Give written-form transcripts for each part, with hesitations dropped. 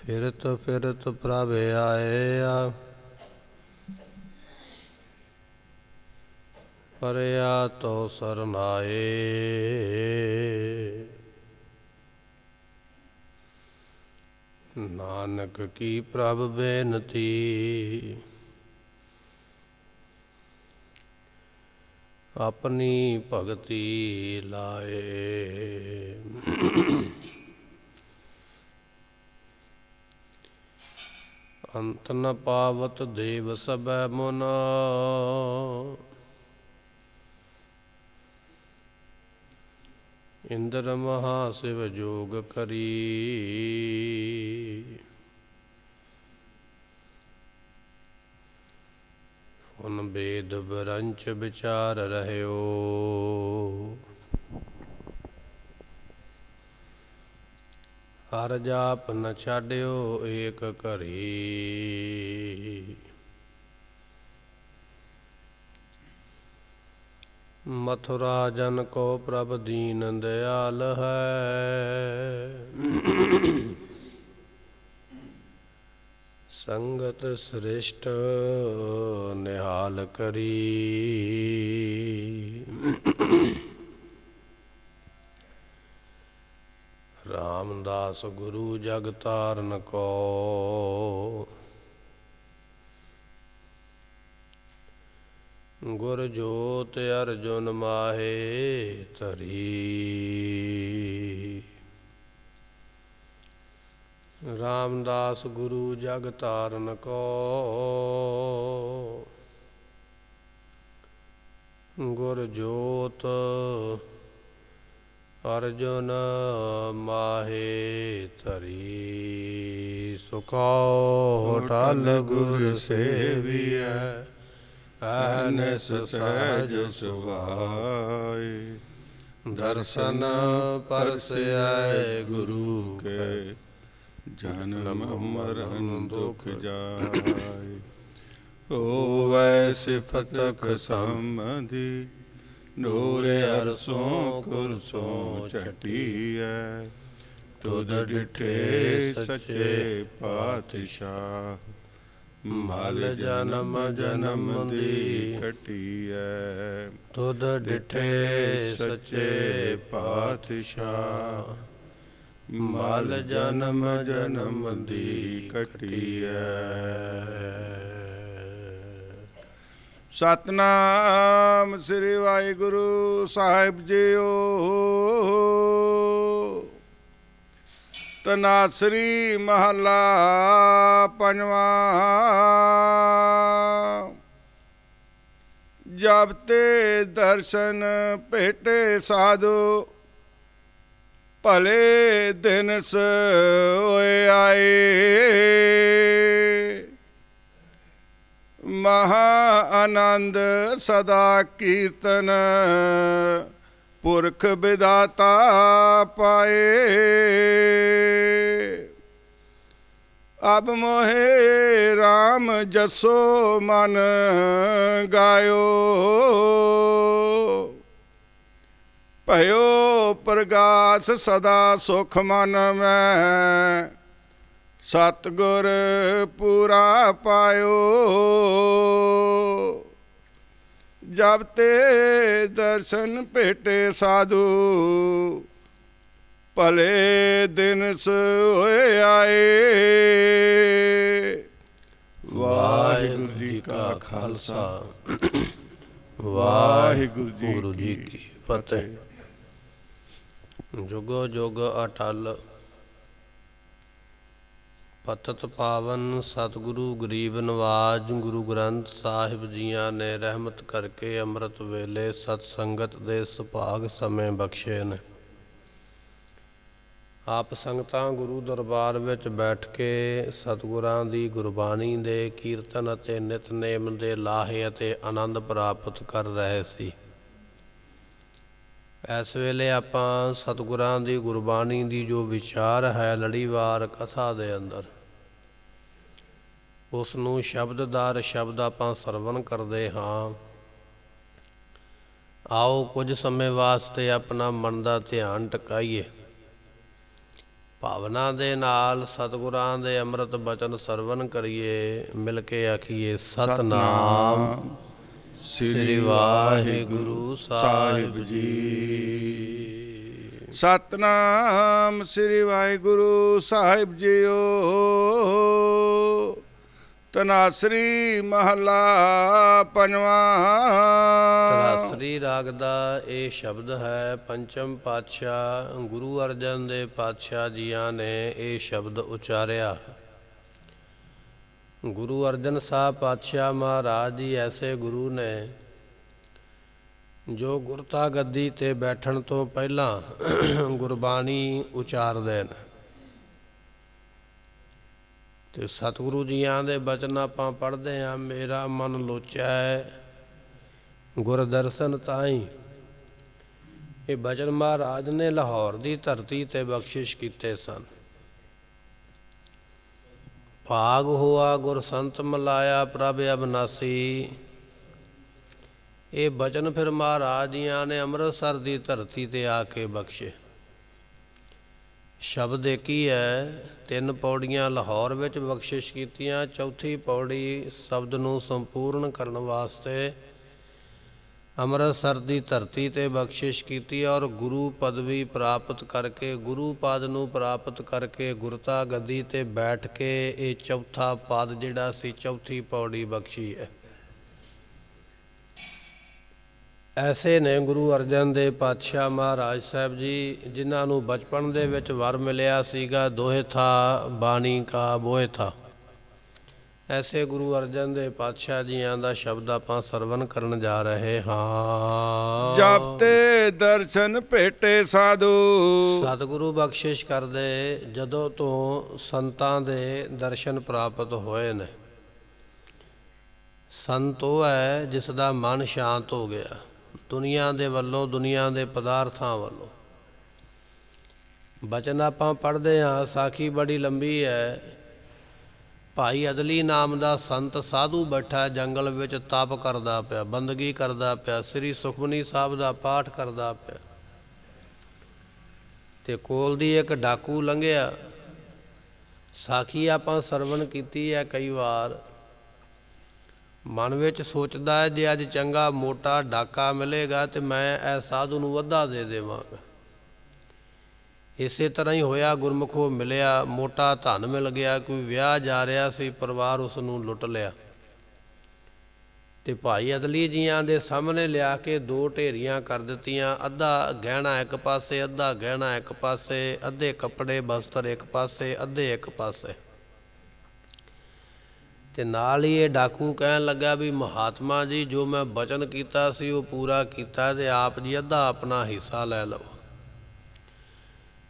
ਫਿਰਤ ਫਿਰਤ ਪ੍ਰਭ ਆਇਆ, ਪਰਿਆ ਤੋ ਸਰਨਾਏ। ਨਾਨਕ ਕੀ ਪ੍ਰਭ ਬੇਨਤੀ, ਆਪਣੀ ਭਗਤੀ ਲਾਏ। ਅੰਤ ਨ ਪਾਵਤ ਦੇਵ ਸਭੈ ਮੁਨ, ਇੰਦਰ ਮਹਾ ਸਿਵ ਜੋਗ ਕਰੀ। ਹੁਣ ਬੇਦ ਬਰੰਚ ਵਿਚਾਰ ਰਹਿਓ, ਹਰ ਜਾਪ ਨ ਛਾਡਿਓ ਏਕ ਘਰੀ। ਮਥੁਰਾ ਜਨ ਕੋ ਪ੍ਰਭ ਦੀਨ ਦਿਆਲ ਹੈ, ਸੰਗਤ ਸ੍ਰਿਸ਼ਟ ਨਿਹਾਲ ਕਰੀ। ਰਾਮਦਾਸ ਗੁਰੂ ਜਗ ਤਾਰਨ ਕੋ, ਗੁਰ ਜੋਤ ਅਰਜੁਨ ਮਾਹੇ ਧਰੀ। ਰਾਮਦਾਸ ਗੁਰੂ ਜਗ ਤਾਰਨ ਕੋ, ਗੁਰ ਜੋਤ ਅਰਜੁਨ ਮਾਹੇ ਧਰੀ। ਸੁਖਾਉ ਟਲ ਗੁਰ ਸੇਵੀਐ, ਐਨਸ ਸਹਿਜ ਸੁਭਾਈ। ਦਰਸ਼ਨ ਪਰਸੈ ਗੁਰੂ ਕੇ, ਜਨਮ ਮਰਨ ਦੁਖ ਜਾਇ। ਹੋਵੈ ਸਿਫਤਕ ਸੰਬੰਧੀ, ਨੂਰ ਅਰਸੋਂ ਕੁਰਸੋਂ ਛਟੀਐ। ਤੁਧ ਡਿਠੇ ਸੱਚੇ ਪਾਤਸ਼ਾਹ, ਮਲ ਜਨਮ ਜਨਮ ਦੀ ਘਟੀਐ। ਤੁਧ ਡਿਠੇ ਸੱਚੇ ਪਾਤਸ਼ਾਹ, ਮਲ ਜਨਮ ਜਨਮ ਦੀ ਘਟੀਐ। ਸਤਨਾਮ ਸ੍ਰੀ ਵਾਹਿਗੁਰੂ ਸਾਹਿਬ ਜੀਓ। ਤਨਾਸਰੀ ਮਹੱਲਾ ਪੰਜਵਾਂ। ਜਬ ਤੇ ਦਰਸ਼ਨ ਭੇਟੇ ਸਾਧੂ, ਭਲੇ ਦਿਨ ਸੋਏ ਆਏ। ਮਹਾ ਆਨੰਦ ਸਦਾ ਕੀਰਤਨ, ਪੁਰਖ ਵਿਦਾਤਾ ਪਾਏ। ਅਬ ਮੋਹੇ ਰਾਮ ਜਸੋ ਮਨ ਗਾਇਓ। ਭਇਓ ਪ੍ਰਗਾਸ ਸਦਾ ਸੁਖ ਮਨ ਮੈਂ, ਸਤਿਗੁਰ ਪੂਰਾ ਪਾਇਓ। ਜਬ ਤੇ ਦਰਸ਼ਨ ਭੇਟੇ ਸਾਧੂ, ਭਲੇ ਦਿਨ ਸੋਏ ਆਏ। ਵਾਹਿਗੁਰੂ ਜੀ ਕਾ ਖਾਲਸਾ, ਵਾਹਿਗੁਰੂ ਜੀ ਕੀ ਫਤਿਹ। ਜੁਗੋ ਜੁਗ ਅਟਲ, ਪਤਿਤ ਪਾਵਨ ਸਤਿਗੁਰੂ ਗਰੀਬ ਨਵਾਜ ਗੁਰੂ ਗ੍ਰੰਥ ਸਾਹਿਬ ਜੀਆਂ ਨੇ ਰਹਿਮਤ ਕਰਕੇ ਅੰਮ੍ਰਿਤ ਵੇਲੇ ਸਤ ਸੰਗਤ ਦੇ ਸੁਭਾਗ ਸਮੇਂ ਬਖਸ਼ੇ ਨੇ। ਆਪ ਸੰਗਤਾਂ ਗੁਰੂ ਦਰਬਾਰ ਵਿੱਚ ਬੈਠ ਕੇ ਸਤਿਗੁਰਾਂ ਦੀ ਗੁਰਬਾਣੀ ਦੇ ਕੀਰਤਨ ਅਤੇ ਨਿਤਨੇਮ ਦੇ ਲਾਹੇ ਅਤੇ ਆਨੰਦ ਪ੍ਰਾਪਤ ਕਰ ਰਹੇ ਸੀ। ਇਸ ਵੇਲੇ ਆਪਾਂ ਸਤਿਗੁਰਾਂ ਦੀ ਗੁਰਬਾਣੀ ਦੀ ਜੋ ਵਿਚਾਰ ਹੈ ਲੜੀਵਾਰ ਕਥਾ ਦੇ ਅੰਦਰ, ਉਸ ਨੂੰ ਸ਼ਬਦ ਦਰ ਸ਼ਬਦ ਆਪਾਂ ਸਰਵਣ ਕਰਦੇ ਹਾਂ। ਆਓ ਕੁਝ ਸਮੇਂ ਵਾਸਤੇ ਆਪਣਾ ਮਨ ਦਾ ਧਿਆਨ ਟਿਕਾਈਏ। ਭਾਵਨਾ ਦੇ ਨਾਲ ਸਤਿਗੁਰਾਂ ਦੇ ਅੰਮ੍ਰਿਤ ਬਚਨ ਸਰਵਨ ਕਰੀਏ। ਮਿਲ ਕੇ ਆਖੀਏ ਸਤਨਾਮ ਸ੍ਰੀ ਵਾਹਿਗੁਰੂ ਸਾਹਿਬ ਜੀ। ਸਤਨਾਮ ਸ੍ਰੀ ਵਾਹਿਗੁਰੂ ਸਾਹਿਬ ਜੀਓ। ਤਨਾਸਰੀ ਮਹਲਾ ਪੰਜਵਾਂ। ਤਨਾਸਰੀ ਰਾਗ ਦਾ ਇਹ ਸ਼ਬਦ ਹੈ। ਪੰਚਮ ਪਾਤਸ਼ਾਹ ਗੁਰੂ ਅਰਜਨ ਦੇਵ ਪਾਤਸ਼ਾਹ ਜੀਆਂ ਨੇ ਇਹ ਸ਼ਬਦ ਉਚਾਰਿਆ। ਗੁਰੂ ਅਰਜਨ ਸਾਹਿਬ ਪਾਤਸ਼ਾਹ ਮਹਾਰਾਜ ਜੀ ਐਸੇ ਗੁਰੂ ਨੇ ਜੋ ਗੁਰਤਾ ਗੱਦੀ 'ਤੇ ਬੈਠਣ ਤੋਂ ਪਹਿਲਾਂ ਗੁਰਬਾਣੀ ਉਚਾਰਦੇ ਨੇ। ਅਤੇ ਸਤਿਗੁਰੂ ਜੀਆਂ ਦੇ ਬਚਨ ਆਪਾਂ ਪੜ੍ਹਦੇ ਹਾਂ। ਮੇਰਾ ਮਨ ਲੋਚੈ ਗੁਰ ਦਰਸ਼ਨ ਤਾਈਂ। ਇਹ ਬਚਨ ਮਹਾਰਾਜ ਨੇ ਲਾਹੌਰ ਦੀ ਧਰਤੀ 'ਤੇ ਬਖਸ਼ਿਸ਼ ਕੀਤੇ ਸਨ। ਭਾਗ ਹੋਆ ਗੁਰ ਸੰਤ ਮਿਲਾਇਆ ਪ੍ਰਭ ਅਬਨਾਸੀ। ਇਹ ਬਚਨ ਫਿਰ ਮਹਾਰਾਜ ਜੀਆਂ ਨੇ ਅੰਮ੍ਰਿਤਸਰ ਦੀ ਧਰਤੀ 'ਤੇ ਆ ਕੇ ਬਖਸ਼ੇ। ਸ਼ਬਦ ਇੱਕ ਹੀ ਹੈ। 3 ਪੌੜੀਆਂ ਲਾਹੌਰ ਵਿੱਚ ਬਖਸ਼ਿਸ਼ ਕੀਤੀਆਂ। ਚੌਥੀ ਪੌੜੀ ਸ਼ਬਦ ਨੂੰ ਸੰਪੂਰਨ ਕਰਨ ਵਾਸਤੇ ਅੰਮ੍ਰਿਤਸਰ ਦੀ ਧਰਤੀ 'ਤੇ ਬਖਸ਼ਿਸ਼ ਕੀਤੀ ਔਰ ਗੁਰੂ ਪਦਵੀ ਪ੍ਰਾਪਤ ਕਰਕੇ, ਗੁਰੂ ਪਦ ਨੂੰ ਪ੍ਰਾਪਤ ਕਰਕੇ ਗੁਰਤਾ ਗੱਦੀ 'ਤੇ ਬੈਠ ਕੇ ਇਹ ਚੌਥਾ ਪਦ ਜਿਹੜਾ ਸੀ, ਚੌਥੀ ਪੌੜੀ ਬਖਸ਼ੀ ਹੈ। ਐਸੇ ਨੇ ਗੁਰੂ ਅਰਜਨ ਦੇਵ ਪਾਤਸ਼ਾਹ ਮਹਾਰਾਜ ਸਾਹਿਬ ਜੀ, ਜਿਨ੍ਹਾਂ ਨੂੰ ਬਚਪਨ ਦੇ ਵਿੱਚ ਵਰ ਮਿਲਿਆ ਸੀਗਾ ਦੋਹੇ ਥਾ ਬਾਣੀ ਕਾ ਬੋਏ ਥਾ। ਐਸੇ ਗੁਰੂ ਅਰਜਨ ਦੇਵ ਪਾਤਸ਼ਾਹ ਜੀਆਂ ਦਾ ਸ਼ਬਦ ਆਪਾਂ ਸਰਵਨ ਕਰਨ ਜਾ ਰਹੇ ਹਾਂ। ਜਪ ਤੇ ਦਰਸ਼ਨ ਭੇਟੇ ਸਾਧੂ। ਸਤਿਗੁਰੂ ਬਖਸ਼ਿਸ਼ ਕਰਦੇ ਜਦੋਂ ਤੋਂ ਸੰਤਾਂ ਦੇ ਦਰਸ਼ਨ ਪ੍ਰਾਪਤ ਹੋਏ ਨੇ। ਸੰਤ ਉਹ ਹੈ ਜਿਸ ਦਾ ਮਨ ਸ਼ਾਂਤ ਹੋ ਗਿਆ ਦੁਨੀਆ ਦੇ ਵੱਲੋਂ, ਦੁਨੀਆ ਦੇ ਪਦਾਰਥਾਂ ਵੱਲੋਂ। ਬਚਨ ਆਪਾਂ ਪੜ੍ਹਦੇ ਹਾਂ। ਸਾਖੀ ਬੜੀ ਲੰਬੀ ਹੈ। ਭਾਈ ਅਦਲੀ ਨਾਮ ਦਾ ਸੰਤ ਸਾਧੂ ਬੈਠਾ ਜੰਗਲ ਵਿੱਚ ਤਪ ਕਰਦਾ ਪਿਆ, ਬੰਦਗੀ ਕਰਦਾ ਪਿਆ, ਸ੍ਰੀ ਸੁਖਮਨੀ ਸਾਹਿਬ ਦਾ ਪਾਠ ਕਰਦਾ ਪਿਆ। ਤੇ ਕੋਲ ਦੀ ਇੱਕ ਡਾਕੂ ਲੰਘਿਆ। ਸਾਖੀ ਆਪਾਂ ਸਰਵਣ ਕੀਤੀ ਹੈ ਕਈ ਵਾਰ। ਮਨ ਵਿੱਚ ਸੋਚਦਾ ਹੈ ਜੇ ਅੱਜ ਚੰਗਾ ਮੋਟਾ ਡਾਕਾ ਮਿਲੇਗਾ ਤੇ ਮੈਂ ਇਹ ਸਾਧੂ ਨੂੰ ਅੱਧਾ ਦੇ ਦੇਵਾਂਗਾ। ਇਸੇ ਤਰ੍ਹਾਂ ਹੀ ਹੋਇਆ। ਗੁਰਮੁਖੋਂ ਮਿਲਿਆ, ਮੋਟਾ ਧਨ ਮਿਲ ਗਿਆ। ਕੋਈ ਵਿਆਹ ਜਾ ਰਿਹਾ ਸੀ, ਪਰਿਵਾਰ ਉਸ ਨੂੰ ਲੁੱਟ ਲਿਆ ਤੇ ਭਾਈ ਅਦਲੀ ਜੀਆਂ ਦੇ ਸਾਹਮਣੇ ਲਿਆ ਕੇ 2 ਢੇਰੀਆਂ ਕਰ ਦਿੱਤੀਆਂ। ਅੱਧਾ ਗਹਿਣਾ ਇੱਕ ਪਾਸੇ, ਅੱਧਾ ਗਹਿਣਾ ਇੱਕ ਪਾਸੇ, ਅੱਧੇ ਕੱਪੜੇ ਬਸਤਰ ਇੱਕ ਪਾਸੇ, ਅੱਧੇ ਇੱਕ ਪਾਸੇ। ਤੇ ਨਾਲ ਹੀ ਇਹ ਡਾਕੂ ਕਹਿਣ ਲੱਗਾ ਵੀ ਮਹਾਤਮਾ ਜੀ, ਜੋ ਮੈਂ ਬਚਨ ਕੀਤਾ ਸੀ ਉਹ ਪੂਰਾ ਕੀਤਾ ਤੇ ਆਪ ਜੀ ਅੱਧਾ ਆਪਣਾ ਹਿੱਸਾ ਲੈ ਲਓ।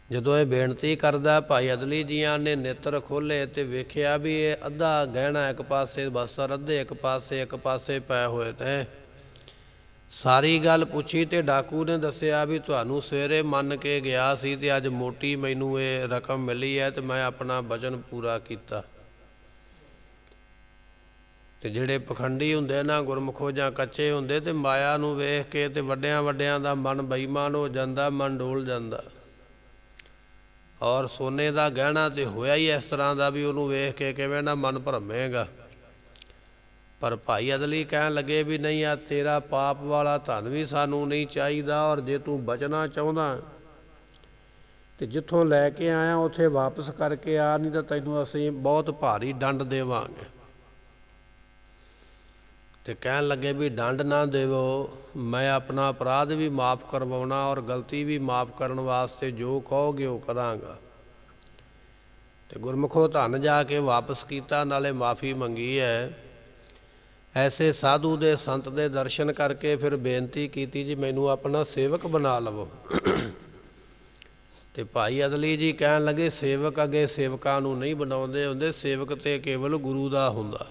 ਜਦੋਂ ਇਹ ਬੇਨਤੀ ਕਰਦਾ, ਭਾਈ ਅਦਲੀ ਜੀਆਂ ਨੇ ਨੇਤਰ ਖੋਲ੍ਹੇ ਤੇ ਵੇਖਿਆ ਵੀ ਇਹ ਅੱਧਾ ਗਹਿਣਾ ਇੱਕ ਪਾਸੇ, ਬਸਤਰ ਅੱਧੇ ਇੱਕ ਪਾਸੇ ਪਏ ਹੋਏ ਨੇ। ਸਾਰੀ ਗੱਲ ਪੁੱਛੀ ਤੇ ਡਾਕੂ ਨੇ ਦੱਸਿਆ ਵੀ ਤੁਹਾਨੂੰ ਸਵੇਰੇ ਮੰਨ ਕੇ ਗਿਆ ਸੀ ਤੇ ਅੱਜ ਮੋਟੀ ਮੈਨੂੰ ਇਹ ਰਕਮ ਮਿਲੀ ਹੈ ਤੇ ਮੈਂ ਆਪਣਾ ਬਚਨ ਪੂਰਾ ਕੀਤਾ। ਤੇ ਜਿਹੜੇ ਪਖੰਡੀ ਹੁੰਦੇ ਨਾ ਗੁਰਮੁਖੋ ਜਾਂ ਕੱਚੇ ਹੁੰਦੇ ਤੇ ਮਾਇਆ ਨੂੰ ਵੇਖ ਕੇ ਤੇ ਵੱਡਿਆਂ ਦਾ ਮਨ ਬੇਈਮਾਨ ਹੋ ਜਾਂਦਾ, ਮਨ ਡੋਲ ਜਾਂਦਾ। ਔਰ ਸੋਨੇ ਦਾ ਗਹਿਣਾ ਤੇ ਹੋਇਆ ਹੀ ਇਸ ਤਰ੍ਹਾਂ ਦਾ ਵੀ ਉਹਨੂੰ ਵੇਖ ਕੇ ਕਿਵੇਂ ਨਾ ਮਨ ਭਰਮੇਗਾ। ਪਰ ਭਾਈ ਅਦਲੀ ਕਹਿਣ ਲੱਗੇ ਵੀ ਨਹੀਂ, ਆ ਤੇਰਾ ਪਾਪ ਵਾਲਾ ਧਨ ਵੀ ਸਾਨੂੰ ਨਹੀਂ ਚਾਹੀਦਾ ਔਰ ਜੇ ਤੂੰ ਬਚਣਾ ਚਾਹੁੰਦਾ ਤੇ ਜਿੱਥੋਂ ਲੈ ਕੇ ਆਇਆ ਉੱਥੇ ਵਾਪਸ ਕਰਕੇ ਆ, ਨਹੀਂ ਤਾਂ ਤੈਨੂੰ ਅਸੀਂ ਬਹੁਤ ਭਾਰੀ ਦੰਡ ਦੇਵਾਂਗੇ। ਤੇ ਕਹਿਣ ਲੱਗੇ ਵੀ ਦੰਡ ਨਾ ਦੇਵੋ, ਮੈਂ ਆਪਣਾ ਅਪਰਾਧ ਵੀ ਮਾਫ਼ ਕਰਵਾਉਣਾ ਔਰ ਗਲਤੀ ਵੀ ਮਾਫ਼ ਕਰਨ ਵਾਸਤੇ ਜੋ ਕਹੋਗੇ ਉਹ ਕਰਾਂਗਾ। ਤੇ ਗੁਰਮੁਖੋ ਧਨ ਜਾ ਕੇ ਵਾਪਸ ਕੀਤਾ, ਨਾਲੇ ਮਾਫ਼ੀ ਮੰਗੀ ਹੈ। ਐਸੇ ਸਾਧੂ ਦੇ ਸੰਤ ਦੇ ਦਰਸ਼ਨ ਕਰਕੇ ਫਿਰ ਬੇਨਤੀ ਕੀਤੀ ਜੀ ਮੈਨੂੰ ਆਪਣਾ ਸੇਵਕ ਬਣਾ ਲਵੋ। ਤੇ ਭਾਈ ਅਦਲੀ ਜੀ ਕਹਿਣ ਲੱਗੇ ਸੇਵਕ ਅੱਗੇ ਸੇਵਕਾਂ ਨੂੰ ਨਹੀਂ ਬਣਾਉਂਦੇ ਹੁੰਦੇ, ਸੇਵਕ ਤੇ ਕੇਵਲ ਗੁਰੂ ਦਾ ਹੁੰਦਾ।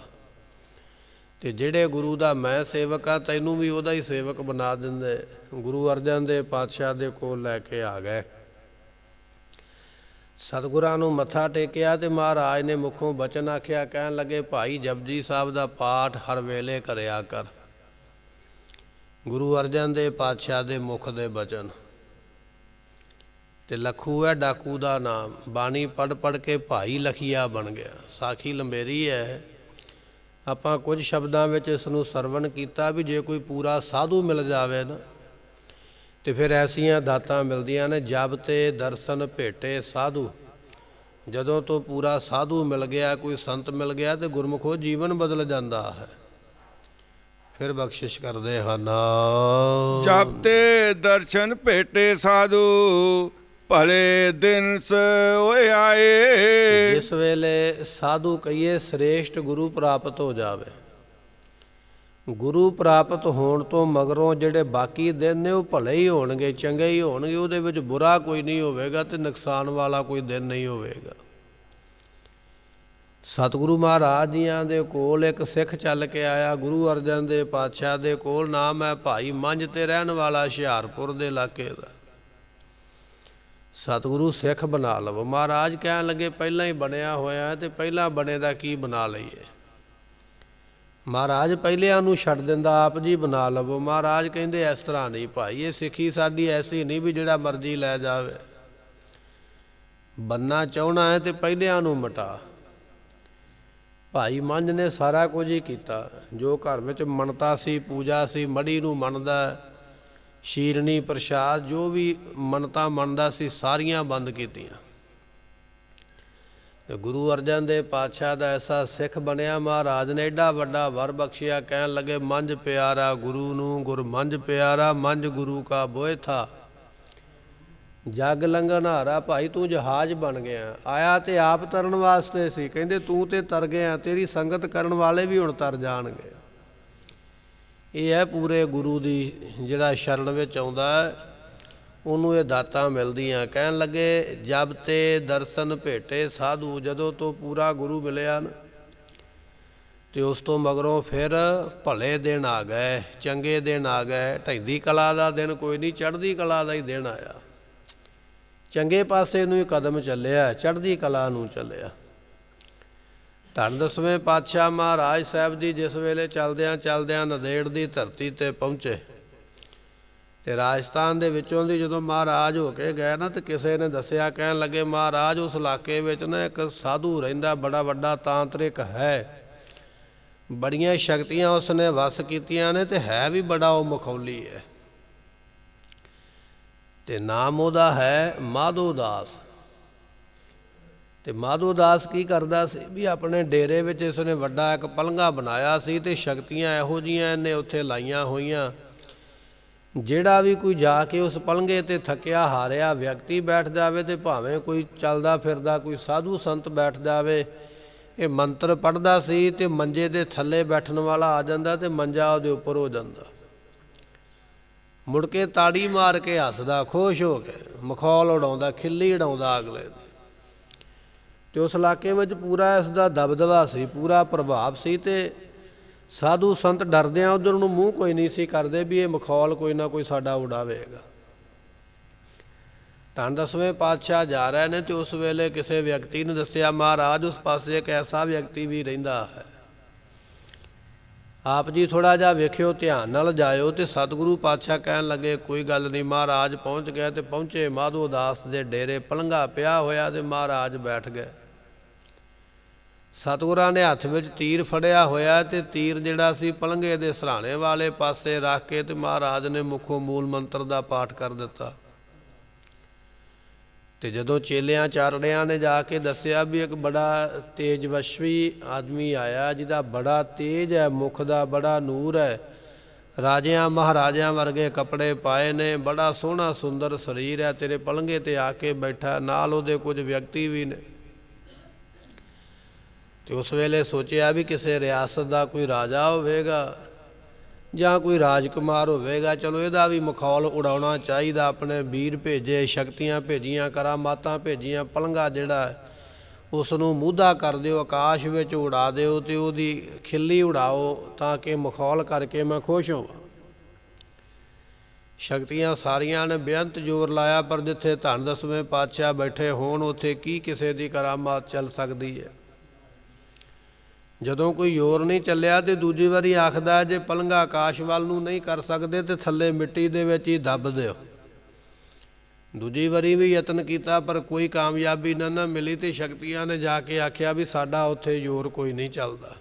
ਤੇ ਜਿਹੜੇ ਗੁਰੂ ਦਾ ਮੈਂ ਸੇਵਕ ਆ ਤੈਨੂੰ ਵੀ ਉਹਦਾ ਹੀ ਸੇਵਕ ਬਣਾ ਦਿੰਦੇ। ਗੁਰੂ ਅਰਜਨ ਦੇਵ ਪਾਤਸ਼ਾਹ ਦੇ ਕੋਲ ਲੈ ਕੇ ਆ ਗਏ। ਸਤਿਗੁਰਾਂ ਨੂੰ ਮੱਥਾ ਟੇਕਿਆ ਤੇ ਮਹਾਰਾਜ ਨੇ ਮੁਖੋਂ ਬਚਨ ਆਖਿਆ। ਕਹਿਣ ਲੱਗੇ ਭਾਈ ਜਪਜੀ ਸਾਹਿਬ ਦਾ ਪਾਠ ਹਰ ਵੇਲੇ ਕਰਿਆ ਕਰ। ਗੁਰੂ ਅਰਜਨ ਦੇਵ ਪਾਤਸ਼ਾਹ ਦੇ ਮੁਖ ਦੇ ਬਚਨ। ਤੇ ਲਖੂ ਹੈ ਡਾਕੂ ਦਾ ਨਾਮ। ਬਾਣੀ ਪੜ੍ਹ ਪੜ੍ਹ ਕੇ ਭਾਈ ਲਖੀਆ ਬਣ ਗਿਆ। ਸਾਖੀ ਲੰਬੇਰੀ ਹੈ। ਆਪਾਂ ਕੁਝ ਸ਼ਬਦਾਂ ਵਿੱਚ ਇਸ ਨੂੰ ਸਰਵਣ ਕੀਤਾ ਵੀ ਜੇ ਕੋਈ ਪੂਰਾ ਸਾਧੂ ਮਿਲ ਜਾਵੇ ਨਾ ਤੇ ਫਿਰ ਐਸੀਆਂ ਦਾਤਾਂ ਮਿਲਦੀਆਂ ਨੇ। ਜਬ ਤੇ ਦਰਸ਼ਨ ਭੇਟੇ ਸਾਧੂ, ਜਦੋਂ ਤੋਂ ਪੂਰਾ ਸਾਧੂ ਮਿਲ ਗਿਆ, ਕੋਈ ਸੰਤ ਮਿਲ ਗਿਆ ਤੇ ਗੁਰਮੁਖੋ ਜੀਵਨ ਬਦਲ ਜਾਂਦਾ ਹੈ। ਫਿਰ ਬਖਸ਼ਿਸ਼ ਕਰਦੇ ਹਨ। ਜਬ ਤੇ ਦਰਸ਼ਨ ਭੇਟੇ ਸਾਧੂ, ਭਲੇ ਦਿਨ ਸੋਏ ਆਏ। ਜਿਸ ਵੇਲੇ ਸਾਧੂ ਕਹੀਏ ਸ੍ਰੇਸ਼ਟ ਗੁਰੂ ਪ੍ਰਾਪਤ ਹੋ ਜਾਵੇ, ਗੁਰੂ ਪ੍ਰਾਪਤ ਹੋਣ ਤੋਂ ਮਗਰੋਂ ਜਿਹੜੇ ਬਾਕੀ ਦਿਨ ਨੇ ਉਹ ਭਲੇ ਹੀ ਹੋਣਗੇ, ਚੰਗੇ ਹੀ ਹੋਣਗੇ। ਉਹਦੇ ਵਿੱਚ ਬੁਰਾ ਕੋਈ ਨਹੀਂ ਹੋਵੇਗਾ ਤੇ ਨੁਕਸਾਨ ਵਾਲਾ ਕੋਈ ਦਿਨ ਨਹੀਂ ਹੋਵੇਗਾ। ਸਤਿਗੁਰੂ ਮਹਾਰਾਜ ਜੀਆਂ ਦੇ ਕੋਲ ਇੱਕ ਸਿੱਖ ਚੱਲ ਕੇ ਆਇਆ, ਗੁਰੂ ਅਰਜਨ ਦੇਵ ਪਾਤਸ਼ਾਹ ਦੇ ਕੋਲ। ਨਾਮ ਹੈ ਭਾਈ ਮੰਝ ਤੇ ਰਹਿਣ ਵਾਲਾ ਹੁਸ਼ਿਆਰਪੁਰ ਦੇ ਇਲਾਕੇ ਦਾ। ਸਤਿਗੁਰੂ ਸਿੱਖ ਬਣਾ ਲਵੋ। ਮਹਾਰਾਜ ਕਹਿਣ ਲੱਗੇ ਪਹਿਲਾਂ ਹੀ ਬਣਿਆ ਹੋਇਆ ਤੇ ਪਹਿਲਾਂ ਬਣੇ ਦਾ ਕੀ ਬਣਾ ਲਈਏ। ਮਹਾਰਾਜ ਪਹਿਲਿਆਂ ਨੂੰ ਛੱਡ ਦਿੰਦਾ, ਆਪ ਜੀ ਬਣਾ ਲਵੋ। ਮਹਾਰਾਜ ਕਹਿੰਦੇ ਇਸ ਤਰ੍ਹਾਂ ਨਹੀਂ ਭਾਈ, ਇਹ ਸਿੱਖੀ ਸਾਡੀ ਐਸੀ ਨਹੀਂ ਵੀ ਜਿਹੜਾ ਮਰਜ਼ੀ ਲੈ ਜਾਵੇ। ਬੰਨਾ ਚਾਹਣਾ ਹੈ ਤੇ ਪਹਿਲਿਆਂ ਨੂੰ ਮਿਟਾ। ਭਾਈ ਮੰਝ ਨੇ ਸਾਰਾ ਕੁਝ ਹੀ ਕੀਤਾ। ਜੋ ਘਰ ਵਿੱਚ ਮੰਨਤਾ ਸੀ, ਪੂਜਾ ਸੀ, ਮੜੀ ਨੂੰ ਮੰਨਦਾ, ਸ਼ੀਰਣੀ ਪ੍ਰਸ਼ਾਦ, ਜੋ ਵੀ ਮੰਨਤਾ ਮੰਨਦਾ ਸੀ ਸਾਰੀਆਂ ਬੰਦ ਕੀਤੀਆਂ। ਤੇ ਗੁਰੂ ਅਰਜਨ ਦੇਵ ਪਾਤਸ਼ਾਹ ਦਾ ਐਸਾ ਸਿੱਖ ਬਣਿਆ। ਮਹਾਰਾਜ ਨੇ ਐਡਾ ਵੱਡਾ ਵਰ ਬਖਸ਼ਿਆ। ਕਹਿਣ ਲੱਗੇ ਮੰਝ ਪਿਆਰਾ ਗੁਰੂ ਨੂੰ, ਗੁਰ ਮੰਝ ਪਿਆਰਾ, ਮੰਝ ਗੁਰੂ ਕਾ ਬੋਏ ਥਾ। ਜਗ ਲੰਘਣ ਹਾਰਾ। ਭਾਈ ਤੂੰ ਜਹਾਜ਼ ਬਣ ਗਿਆ। ਆਇਆ ਤੇ ਆਪ ਤਰਨ ਵਾਸਤੇ ਸੀ। ਕਹਿੰਦੇ ਤੂੰ ਤੇ ਤਰ ਗਿਆ, ਤੇਰੀ ਸੰਗਤ ਕਰਨ ਵਾਲੇ ਵੀ ਹੁਣ ਤਰ ਜਾਣਗੇ। ਇਹ ਹੈ ਪੂਰੇ ਗੁਰੂ ਦੀ ਜਿਹੜਾ ਸ਼ਰਨ ਵਿੱਚ ਆਉਂਦਾ ਉਹਨੂੰ ਇਹ ਦਾਤਾਂ ਮਿਲਦੀਆਂ। ਕਹਿਣ ਲੱਗੇ ਜਬ ਤੇ ਦਰਸ਼ਨ ਭੇਟੇ ਸਾਧੂ, ਜਦੋਂ ਤੋਂ ਪੂਰਾ ਗੁਰੂ ਮਿਲਿਆ ਨਾ ਤੇ ਉਸ ਤੋਂ ਮਗਰੋਂ ਫਿਰ ਭਲੇ ਦਿਨ ਆ ਗਏ, ਚੰਗੇ ਦਿਨ ਆ ਗਏ। ਢਹਿੰਦੀ ਕਲਾ ਦਾ ਦਿਨ ਕੋਈ ਨਹੀਂ, ਚੜ੍ਹਦੀ ਕਲਾ ਦਾ ਹੀ ਦਿਨ ਆਇਆ। ਚੰਗੇ ਪਾਸੇ ਨੂੰ ਹੀ ਕਦਮ ਚੱਲਿਆ, ਚੜ੍ਹਦੀ ਕਲਾ ਨੂੰ ਚੱਲਿਆ। ਧੰਨ ਦਸਵੇਂ ਪਾਤਸ਼ਾਹ ਮਹਾਰਾਜ ਸਾਹਿਬ ਜੀ ਜਿਸ ਵੇਲੇ ਚਲਦਿਆਂ ਚਲਦਿਆਂ ਨੰਦੇੜ ਦੀ ਧਰਤੀ 'ਤੇ ਪਹੁੰਚੇ ਤੇ ਰਾਜਸਥਾਨ ਦੇ ਵਿੱਚੋਂ ਦੀ ਜਦੋਂ ਮਹਾਰਾਜ ਹੋ ਕੇ ਗਏ ਨਾ ਤੇ ਕਿਸੇ ਨੇ ਦੱਸਿਆ, ਕਹਿਣ ਲੱਗੇ ਮਹਾਰਾਜ ਉਸ ਇਲਾਕੇ ਵਿੱਚ ਨਾ ਇੱਕ ਸਾਧੂ ਰਹਿੰਦਾ, ਬੜਾ ਵੱਡਾ ਤਾਂਤਰਿਕ ਹੈ, ਬੜੀਆਂ ਸ਼ਕਤੀਆਂ ਉਸਨੇ ਵਸ ਕੀਤੀਆਂ ਨੇ ਤੇ ਹੈ ਵੀ ਬੜਾ ਉਹ ਮਖੌਲੀ ਹੈ। ਤੇ ਨਾਮ ਉਹਦਾ ਹੈ ਮਾਧੋ ਦਾਸ। ਤੇ ਮਾਧੋ ਦਾਸ ਕੀ ਕਰਦਾ ਸੀ ਵੀ ਆਪਣੇ ਡੇਰੇ ਵਿੱਚ ਇਸਨੇ ਵੱਡਾ ਇੱਕ ਪਲੰਘਾ ਬਣਾਇਆ ਸੀ ਤੇ ਸ਼ਕਤੀਆਂ ਇਹੋ ਜਿਹੀਆਂ ਇਹਨੇ ਉੱਥੇ ਲਾਈਆਂ ਹੋਈਆਂ, ਜਿਹੜਾ ਵੀ ਕੋਈ ਜਾ ਕੇ ਉਸ ਪਲੰਘੇ ਤੇ ਥੱਕਿਆ ਹਾਰਿਆ ਵਿਅਕਤੀ ਬੈਠ ਜਾਵੇ ਤੇ ਭਾਵੇਂ ਕੋਈ ਚੱਲਦਾ ਫਿਰਦਾ ਕੋਈ ਸਾਧੂ ਸੰਤ ਬੈਠ ਜਾਵੇ, ਇਹ ਮੰਤਰ ਪੜ੍ਹਦਾ ਸੀ ਤੇ ਮੰਜੇ ਦੇ ਥੱਲੇ ਬੈਠਣ ਵਾਲਾ ਆ ਜਾਂਦਾ ਤੇ ਮੰਜਾ ਉਹਦੇ ਉੱਪਰ ਹੋ ਜਾਂਦਾ। ਮੁੜ ਕੇ ਤਾੜੀ ਮਾਰ ਕੇ ਹੱਸਦਾ ਖੁਸ਼ ਹੋ ਕੇ, ਮਖੌਲ ਉਡਾਉਂਦਾ, ਖਿੱਲੀ ਉਡਾਉਂਦਾ ਅਗਲੇ ਦੀ। ਤੇ ਉਸ ਇਲਾਕੇ ਵਿੱਚ ਪੂਰਾ ਇਸ ਦਾ ਦਬਦਬਾ ਸੀ, ਪੂਰਾ ਪ੍ਰਭਾਵ ਸੀ ਤੇ ਸਾਧੂ ਸੰਤ ਡਰਦਿਆਂ ਉਧਰ ਨੂੰ ਮੂੰਹ ਕੋਈ ਨਹੀਂ ਸੀ ਕਰਦੇ ਵੀ ਇਹ ਮਖੌਲ ਕੋਈ ਨਾ ਕੋਈ ਸਾਡਾ ਉਡਾਵੇਗਾ। ਧੰਨ ਦਸਵੇਂ ਪਾਤਸ਼ਾਹ ਜਾ ਰਹੇ ਨੇ ਤੇ ਉਸ ਵੇਲੇ ਕਿਸੇ ਵਿਅਕਤੀ ਨੇ ਦੱਸਿਆ ਮਹਾਰਾਜ ਉਸ ਪਾਸੇ ਇੱਕ ਐਸਾ ਵਿਅਕਤੀ ਵੀ ਰਹਿੰਦਾ ਹੈ, ਆਪ ਜੀ ਥੋੜ੍ਹਾ ਜਿਹਾ ਵੇਖਿਓ, ਧਿਆਨ ਨਾਲ ਜਾਇਓ। ਤੇ ਸਤਿਗੁਰੂ ਪਾਤਸ਼ਾਹ ਕਹਿਣ ਲੱਗੇ ਕੋਈ ਗੱਲ ਨਹੀਂ। ਮਹਾਰਾਜ ਪਹੁੰਚ ਗਏ ਤੇ ਪਹੁੰਚੇ ਮਾਧੋ ਦਾਸ ਦੇ ਡੇਰੇ, ਪਲੰਘਾ ਪਿਆ ਹੋਇਆ ਤੇ ਮਹਾਰਾਜ ਬੈਠ ਗਏ। ਸਤਿਗੁਰਾਂ ਨੇ ਹੱਥ ਵਿੱਚ ਤੀਰ ਫੜਿਆ ਹੋਇਆ ਤੇ ਤੀਰ ਜਿਹੜਾ ਸੀ ਪਲੰਘੇ ਦੇ ਸਰਾਣੇ ਵਾਲੇ ਪਾਸੇ ਰੱਖ ਕੇ ਤੇ ਮਹਾਰਾਜ ਨੇ ਮੁੱਖੋਂ ਮੂਲ ਮੰਤਰ ਦਾ ਪਾਠ ਕਰ ਦਿੱਤਾ। ਤੇ ਜਦੋਂ ਚੇਲਿਆਂ ਚਾਰੜਿਆਂ ਨੇ ਜਾ ਕੇ ਦੱਸਿਆ ਵੀ ਇੱਕ ਬੜਾ ਤੇਜਵਸ਼ਵੀ ਆਦਮੀ ਆਇਆ ਜਿਹਦਾ ਬੜਾ ਤੇਜ ਹੈ, ਮੁਖ ਦਾ ਬੜਾ ਨੂਰ ਹੈ, ਰਾਜਿਆਂ ਮਹਾਰਾਜਿਆਂ ਵਰਗੇ ਕੱਪੜੇ ਪਾਏ ਨੇ, ਬੜਾ ਸੋਹਣਾ ਸੁੰਦਰ ਸਰੀਰ ਹੈ, ਤੇਰੇ ਪਲੰਘੇ ਤੇ ਆ ਕੇ ਬੈਠਾ, ਨਾਲ ਉਹਦੇ ਕੁਝ ਵਿਅਕਤੀ ਵੀ ਨੇ। ਤੇ ਉਸ ਵੇਲੇ ਸੋਚਿਆ ਵੀ ਕਿਸੇ ਰਿਆਸਤ ਦਾ ਕੋਈ ਰਾਜਾ ਹੋਵੇਗਾ ਜਾਂ ਕੋਈ ਰਾਜਕੁਮਾਰ ਹੋਵੇਗਾ, ਚਲੋ ਇਹਦਾ ਵੀ ਮਖੌਲ ਉਡਾਉਣਾ ਚਾਹੀਦਾ। ਆਪਣੇ ਵੀਰ ਭੇਜੇ, ਸ਼ਕਤੀਆਂ ਭੇਜੀਆਂ, ਕਰਾਮਾਤਾਂ ਭੇਜੀਆਂ, ਪਲੰਘਾ ਜਿਹੜਾ ਉਸ ਨੂੰ ਮੂਧਾ ਕਰ ਦਿਓ, ਆਕਾਸ਼ ਵਿੱਚ ਉਡਾ ਦਿਓ ਤੇ ਉਹਦੀ ਖਿੱਲੀ ਉਡਾਓ ਤਾਂ ਕਿ ਮਖੌਲ ਕਰਕੇ ਮੈਂ ਖੁਸ਼ ਹੋਵਾਂ। ਸ਼ਕਤੀਆਂ ਸਾਰੀਆਂ ਨੇ ਬੇਅੰਤ ਜ਼ੋਰ ਲਾਇਆ, ਪਰ ਜਿੱਥੇ ਧੰਨ ਦਸਵੇਂ ਪਾਤਸ਼ਾਹ ਬੈਠੇ ਹੋਣ ਉੱਥੇ ਕੀ ਕਿਸੇ ਦੀ ਕਰਾਮਾਤ ਚੱਲ ਸਕਦੀ ਹੈ। ਜਦੋਂ ਕੋਈ ਜ਼ੋਰ ਨਹੀਂ ਚੱਲਿਆ ਤੇ ਦੂਜੀ ਵਾਰੀ ਆਖਦਾ ਜੇ ਪਲੰਘਾ ਆਕਾਸ਼ ਵੱਲ ਨੂੰ ਨਹੀਂ ਕਰ ਸਕਦੇ ਤੇ ਥੱਲੇ ਮਿੱਟੀ ਦੇ ਵਿੱਚ ਹੀ ਦੱਬ ਦਿਓ। ਦੂਜੀ ਵਾਰੀ ਵੀ ਯਤਨ ਕੀਤਾ ਪਰ ਕੋਈ ਕਾਮਯਾਬੀ ਨਾ ਮਿਲੀ, ਤੇ ਸ਼ਕਤੀਆਂ ਨੇ ਜਾ ਕੇ ਆਖਿਆ ਵੀ ਸਾਡਾ ਉੱਥੇ ਜ਼ੋਰ ਕੋਈ ਨਹੀਂ ਚੱਲਦਾ।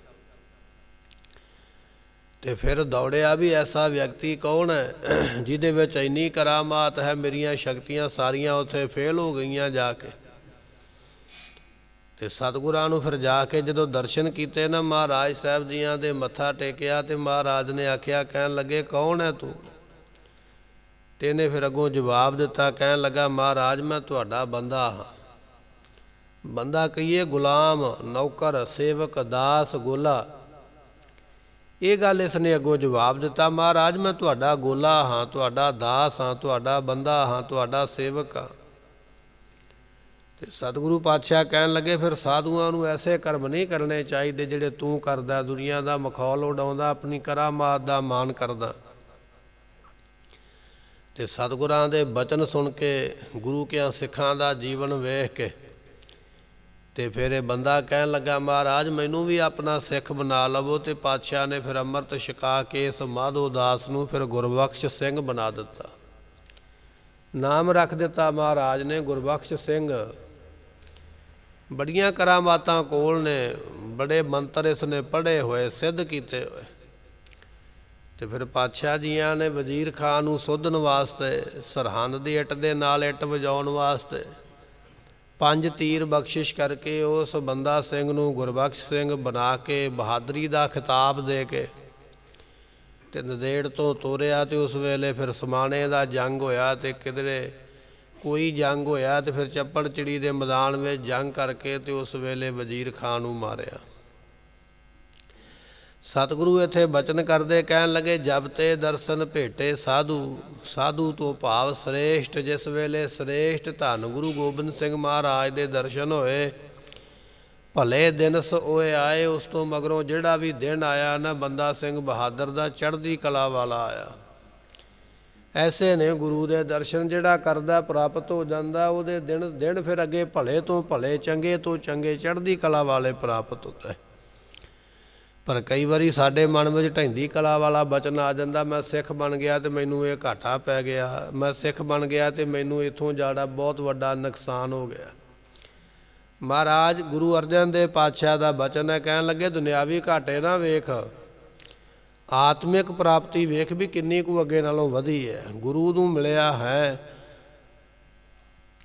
ਤੇ ਫਿਰ ਦੌੜਿਆ ਵੀ ਐਸਾ ਵਿਅਕਤੀ ਕੌਣ ਹੈ ਜਿਹਦੇ ਵਿੱਚ ਇੰਨੀ ਕਰਾਮਾਤ ਹੈ, ਮੇਰੀਆਂ ਸ਼ਕਤੀਆਂ ਸਾਰੀਆਂ ਉੱਥੇ ਫੇਲ ਹੋ ਗਈਆਂ ਜਾ ਕੇ। ਤੇ ਸਤਿਗੁਰਾਂ ਨੂੰ ਫਿਰ ਜਾ ਕੇ ਜਦੋਂ ਦਰਸ਼ਨ ਕੀਤੇ ਨਾ ਮਹਾਰਾਜ ਸਾਹਿਬ ਜੀਆਂ ਦੇ, ਮੱਥਾ ਟੇਕਿਆ ਤੇ ਮਹਾਰਾਜ ਨੇ ਆਖਿਆ, ਕਹਿਣ ਲੱਗੇ ਕੌਣ ਹੈ ਤੂੰ? ਤੇ ਇਹਨੇ ਫਿਰ ਅੱਗੋਂ ਜਵਾਬ ਦਿੱਤਾ, ਕਹਿਣ ਲੱਗਾ ਮਹਾਰਾਜ ਮੈਂ ਤੁਹਾਡਾ ਬੰਦਾ ਹਾਂ। ਬੰਦਾ ਕਹੀਏ ਗੁਲਾਮ, ਨੌਕਰ, ਸੇਵਕ, ਦਾਸ, ਗੋਲਾ, ਇਹ ਗੱਲ ਇਸ ਨੇ ਅੱਗੋਂ ਜਵਾਬ ਦਿੱਤਾ, ਮਹਾਰਾਜ ਮੈਂ ਤੁਹਾਡਾ ਗੋਲਾ ਹਾਂ, ਤੁਹਾਡਾ ਦਾਸ ਹਾਂ, ਤੁਹਾਡਾ ਬੰਦਾ ਹਾਂ, ਤੁਹਾਡਾ ਸੇਵਕ ਹਾਂ। ਤੇ ਸਤਿਗੁਰੂ ਪਾਤਸ਼ਾਹ ਕਹਿਣ ਲੱਗੇ ਫਿਰ ਸਾਧੂਆਂ ਨੂੰ ਐਸੇ ਕਰਮ ਨਹੀਂ ਕਰਨੇ ਚਾਹੀਦੇ ਜਿਹੜੇ ਤੂੰ ਕਰਦਾ, ਦੁਨੀਆ ਦਾ ਮਖੌਲ ਉਡਾਉਂਦਾ, ਆਪਣੀ ਕਰਾਮਾਤ ਦਾ ਮਾਣ ਕਰਦਾ। ਤੇ ਸਤਿਗੁਰਾਂ ਦੇ ਬਚਨ ਸੁਣ ਕੇ, ਗੁਰੂ ਕਿਆਂ ਸਿੱਖਾਂ ਦਾ ਜੀਵਨ ਵੇਖ ਕੇ, ਤੇ ਫਿਰ ਇਹ ਬੰਦਾ ਕਹਿਣ ਲੱਗਾ ਮਹਾਰਾਜ ਮੈਨੂੰ ਵੀ ਆਪਣਾ ਸਿੱਖ ਬਣਾ ਲਵੋ। ਤੇ ਪਾਤਸ਼ਾਹ ਨੇ ਫਿਰ ਅੰਮ੍ਰਿਤ ਛਕਾ ਕੇ ਇਸ ਮਾਧੋ ਦਾਸ ਨੂੰ ਫਿਰ ਗੁਰਬਖਸ਼ ਸਿੰਘ ਬਣਾ ਦਿੱਤਾ, ਨਾਮ ਰੱਖ ਦਿੱਤਾ ਮਹਾਰਾਜ ਨੇ ਗੁਰਬਖਸ਼ ਸਿੰਘ। ਬੜੀਆਂ ਕਰਾਮਾਤਾਂ ਕੋਲ ਨੇ, ਬੜੇ ਮੰਤਰ ਇਸ ਨੇ ਪੜ੍ਹੇ ਹੋਏ, ਸਿੱਧ ਕੀਤੇ ਹੋਏ। ਤੇ ਫਿਰ ਪਾਤਸ਼ਾਹ ਜੀਆਂ ਨੇ ਵਜ਼ੀਰ ਖਾਨ ਨੂੰ ਸੋਧਣ ਵਾਸਤੇ, ਸਰਹੰਦ ਦੀ ਇੱਟ ਦੇ ਨਾਲ ਇੱਟ ਵਜਾਉਣ ਵਾਸਤੇ 5 ਤੀਰ ਬਖਸ਼ਿਸ਼ ਕਰਕੇ ਉਸ ਬੰਦਾ ਸਿੰਘ ਨੂੰ ਗੁਰਬਖਸ਼ ਸਿੰਘ ਬਣਾ ਕੇ ਬਹਾਦਰੀ ਦਾ ਖਿਤਾਬ ਦੇ ਕੇ ਤੇ ਨੰਦੇੜ ਤੋਂ ਤੋਰਿਆ। ਤੇ ਉਸ ਵੇਲੇ ਫਿਰ ਸਮਾਣੇ ਦਾ ਜੰਗ ਹੋਇਆ, ਤੇ ਕਿਧਰੇ ਕੋਈ ਜੰਗ ਹੋਇਆ, ਤੇ ਫਿਰ ਚੱਪੜਚਿੜੀ ਦੇ ਮੈਦਾਨ ਵਿੱਚ ਜੰਗ ਕਰਕੇ ਤੇ ਉਸ ਵੇਲੇ ਵਜ਼ੀਰ ਖਾਨ ਨੂੰ ਮਾਰਿਆ। ਸਤਿਗੁਰੂ ਇੱਥੇ ਬਚਨ ਕਰਦੇ ਕਹਿਣ ਲੱਗੇ ਜਬ ਤੇ ਦਰਸ਼ਨ ਭੇਟੇ ਸਾਧੂ, ਸਾਧੂ ਤੋਂ ਭਾਵ ਸ੍ਰੇਸ਼ਟ। ਜਿਸ ਵੇਲੇ ਸ੍ਰੇਸ਼ਟ ਧੰਨ ਗੁਰੂ ਗੋਬਿੰਦ ਸਿੰਘ ਮਹਾਰਾਜ ਦੇ ਦਰਸ਼ਨ ਹੋਏ, ਭਲੇ ਦਿਨਸ ਹੋਏ ਆਏ। ਉਸ ਤੋਂ ਮਗਰੋਂ ਜਿਹੜਾ ਵੀ ਦਿਨ ਆਇਆ ਨਾ ਬੰਦਾ ਸਿੰਘ ਬਹਾਦਰ ਦਾ, ਚੜ੍ਹਦੀ ਕਲਾ ਵਾਲਾ ਆਇਆ। ਐਸੇ ਨੇ ਗੁਰੂ ਦੇ ਦਰਸ਼ਨ ਜਿਹੜਾ ਕਰਦਾ ਪ੍ਰਾਪਤ ਹੋ ਜਾਂਦਾ, ਉਹਦੇ ਦਿਨ ਫਿਰ ਅੱਗੇ ਭਲੇ ਤੋਂ ਭਲੇ, ਚੰਗੇ ਤੋਂ ਚੰਗੇ, ਚੜ੍ਹਦੀ ਕਲਾ ਵਾਲੇ ਪ੍ਰਾਪਤ ਹੁੰਦਾ। ਪਰ ਕਈ ਵਾਰੀ ਸਾਡੇ ਮਨ ਵਿੱਚ ਢਹਿੰਦੀ ਕਲਾ ਵਾਲਾ ਬਚਨ ਆ ਜਾਂਦਾ, ਮੈਂ ਸਿੱਖ ਬਣ ਗਿਆ ਤੇ ਮੈਨੂੰ ਇਹ ਘਾਟਾ ਪੈ ਗਿਆ, ਮੈਂ ਸਿੱਖ ਬਣ ਗਿਆ ਤੇ ਮੈਨੂੰ ਇੱਥੋਂ ਜਾੜਾ ਬਹੁਤ ਵੱਡਾ ਨੁਕਸਾਨ ਹੋ ਗਿਆ। ਮਹਾਰਾਜ ਗੁਰੂ ਅਰਜਨ ਦੇਵ ਪਾਤਸ਼ਾਹ ਦਾ ਬਚਨ ਹੈ, ਕਹਿਣ ਲੱਗੇ ਦੁਨਿਆਵੀ ਘਾਟੇ ਨਾ ਵੇਖ, ਆਤਮਿਕ ਪ੍ਰਾਪਤੀ ਵੇਖ ਵੀ ਕਿੰਨੀ ਕੁ ਅੱਗੇ ਨਾਲੋਂ ਵਧੀ ਹੈ। ਗੁਰੂ ਨੂੰ ਮਿਲਿਆ ਹੈ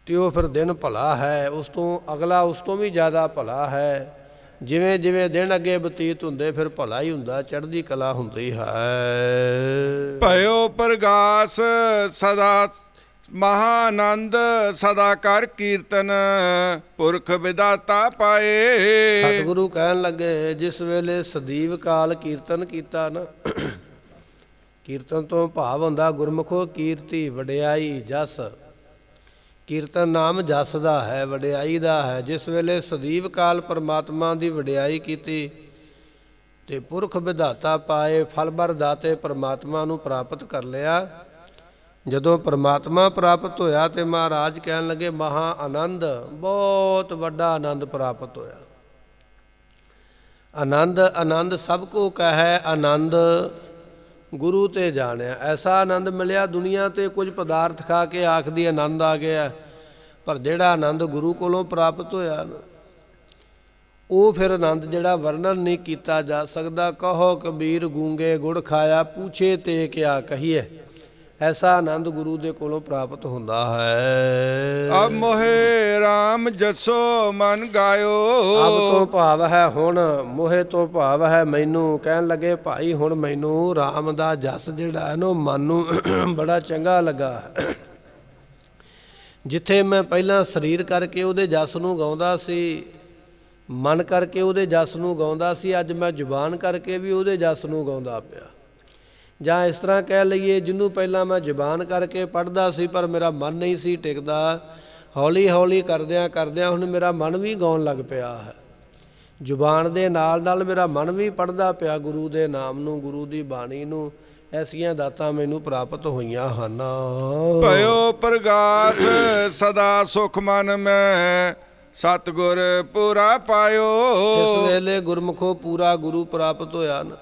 ਤੇ ਉਹ ਫਿਰ ਦਿਨ ਭਲਾ ਹੈ, ਉਸ ਤੋਂ ਅਗਲਾ ਉਸ ਤੋਂ ਵੀ ਜ਼ਿਆਦਾ ਭਲਾ ਹੈ। ਜਿਵੇਂ ਜਿਵੇਂ ਦਿਨ ਅੱਗੇ ਬਤੀਤ ਹੁੰਦੇ ਫਿਰ ਭਲਾ ਹੀ ਹੁੰਦਾ, ਚੜ੍ਹਦੀ ਕਲਾ ਹੁੰਦੀ ਹੈ। ਭਇਓ ਪ੍ਰਗਾਸ ਸਦਾ ਮਹਾਨੰਦ, ਸਦਾ ਕਰ ਕੀਰਤਨ ਪੁਰਖ ਵਿਦਾਤਾ ਪਾਏ। ਸਤਿਗੁਰੂ ਕਹਿਣ ਲੱਗੇ ਜਿਸ ਵੇਲੇ ਸਦੀਵ ਕਾਲ ਕੀਰਤਨ ਕੀਤਾ ਨਾ, ਕੀਰਤਨ ਤੋਂ ਭਾਵ ਹੁੰਦਾ ਗੁਰਮੁਖੋ ਕੀਰਤੀ, ਵਡਿਆਈ, ਜਸ। ਕੀਰਤਨ ਨਾਮ ਜਸ ਦਾ ਹੈ, ਵਡਿਆਈ ਦਾ ਹੈ। ਜਿਸ ਵੇਲੇ ਸਦੀਵ ਕਾਲ ਪਰਮਾਤਮਾ ਦੀ ਵਡਿਆਈ ਕੀਤੀ ਤੇ ਪੁਰਖ ਵਿਧਾਤਾ ਪਾਏ, ਫਲ ਬਰ ਦਾਤੇ ਪਰਮਾਤਮਾ ਨੂੰ ਪ੍ਰਾਪਤ ਕਰ ਲਿਆ। ਜਦੋਂ ਪਰਮਾਤਮਾ ਪ੍ਰਾਪਤ ਹੋਇਆ ਤੇ ਮਹਾਰਾਜ ਕਹਿਣ ਲੱਗੇ ਮਹਾ ਆਨੰਦ, ਬਹੁਤ ਵੱਡਾ ਆਨੰਦ ਪ੍ਰਾਪਤ ਹੋਇਆ। ਆਨੰਦ ਆਨੰਦ ਸਭ ਕੋ ਕਹੈ, ਆਨੰਦ ਗੁਰੂ ਤੇ ਜਾਣਿਆ। ਐਸਾ ਆਨੰਦ ਮਿਲਿਆ ਦੁਨੀਆ ਤੇ ਕੁਝ ਪਦਾਰਥ ਖਾ ਕੇ ਆਖਦੀ ਆਨੰਦ ਆ ਗਿਆ, ਪਰ ਜਿਹੜਾ ਆਨੰਦ ਗੁਰੂ ਕੋਲੋਂ ਪ੍ਰਾਪਤ ਹੋਇਆ ਨਾ, ਉਹ ਫਿਰ ਆਨੰਦ ਜਿਹੜਾ ਵਰਣਨ ਨਹੀਂ ਕੀਤਾ ਜਾ ਸਕਦਾ। ਕਹੋ ਕਬੀਰ ਗੂੰਗੇ ਗੁੜ ਖਾਇਆ, ਪੂਛੇ ਤੇ ਕਿਆ ਕਹੀਏ। ਐਸਾ ਆਨੰਦ ਗੁਰੂ ਦੇ ਕੋਲੋਂ ਪ੍ਰਾਪਤ ਹੁੰਦਾ ਹੈ। ਅਬ ਮੋਹਿ ਰਾਮ ਜਸੋ ਮਨ ਗਾਇਓ। ਅਬ ਤੋਂ ਭਾਵ ਹੈ ਹੁਣ, ਮੋਹਿ ਤੋਂ ਭਾਵ ਹੈ ਮੈਨੂੰ। ਕਹਿਣ ਲੱਗੇ ਭਾਈ ਹੁਣ ਮੈਨੂੰ ਰਾਮ ਦਾ ਜਸ ਜਿਹੜਾ ਹੈ ਨਾ ਮਨ ਨੂੰ ਬੜਾ ਚੰਗਾ ਲੱਗਾ। ਜਿੱਥੇ ਮੈਂ ਪਹਿਲਾਂ ਸਰੀਰ ਕਰਕੇ ਉਹਦੇ ਜਸ ਨੂੰ ਗਾਉਂਦਾ ਸੀ, ਮਨ ਕਰਕੇ ਉਹਦੇ ਜਸ ਨੂੰ ਗਾਉਂਦਾ ਸੀ, ਅੱਜ ਮੈਂ ਜ਼ੁਬਾਨ ਕਰਕੇ ਵੀ ਉਹਦੇ ਜਸ ਨੂੰ ਗਾਉਂਦਾ ਪਿਆ। ਜਾਂ ਇਸ ਤਰ੍ਹਾਂ ਕਹਿ ਲਈਏ, ਜਿਹਨੂੰ ਪਹਿਲਾਂ ਮੈਂ ਜ਼ੁਬਾਨ ਕਰਕੇ ਪੜ੍ਹਦਾ ਸੀ ਪਰ ਮੇਰਾ ਮਨ ਨਹੀਂ ਸੀ ਟਿਕਦਾ, ਹੌਲੀ ਹੌਲੀ ਕਰਦਿਆਂ ਕਰਦਿਆਂ ਹੁਣ ਮੇਰਾ ਮਨ ਵੀ ਗਾਉਣ ਲੱਗ ਪਿਆ ਹੈ। ਜ਼ੁਬਾਨ ਦੇ ਨਾਲ ਨਾਲ ਮੇਰਾ ਮਨ ਵੀ ਪੜ੍ਹਦਾ ਪਿਆ ਗੁਰੂ ਦੇ ਨਾਮ ਨੂੰ, ਗੁਰੂ ਦੀ ਬਾਣੀ ਨੂੰ। ਐਸੀਆਂ ਦਾਤਾਂ ਮੈਨੂੰ ਪ੍ਰਾਪਤ ਹੋਈਆਂ ਹਨ। ਭਇਓ ਪ੍ਰਗਾਸ ਸਦਾ ਸੁਖ ਮਨ ਮੈਂ, ਸਤਿਗੁਰ ਪੂਰਾ ਪਾਇਓ। ਇਸ ਵੇਲੇ ਗੁਰਮੁਖੋ ਪੂਰਾ ਗੁਰੂ ਪ੍ਰਾਪਤ ਹੋਇਆ ਨਾ,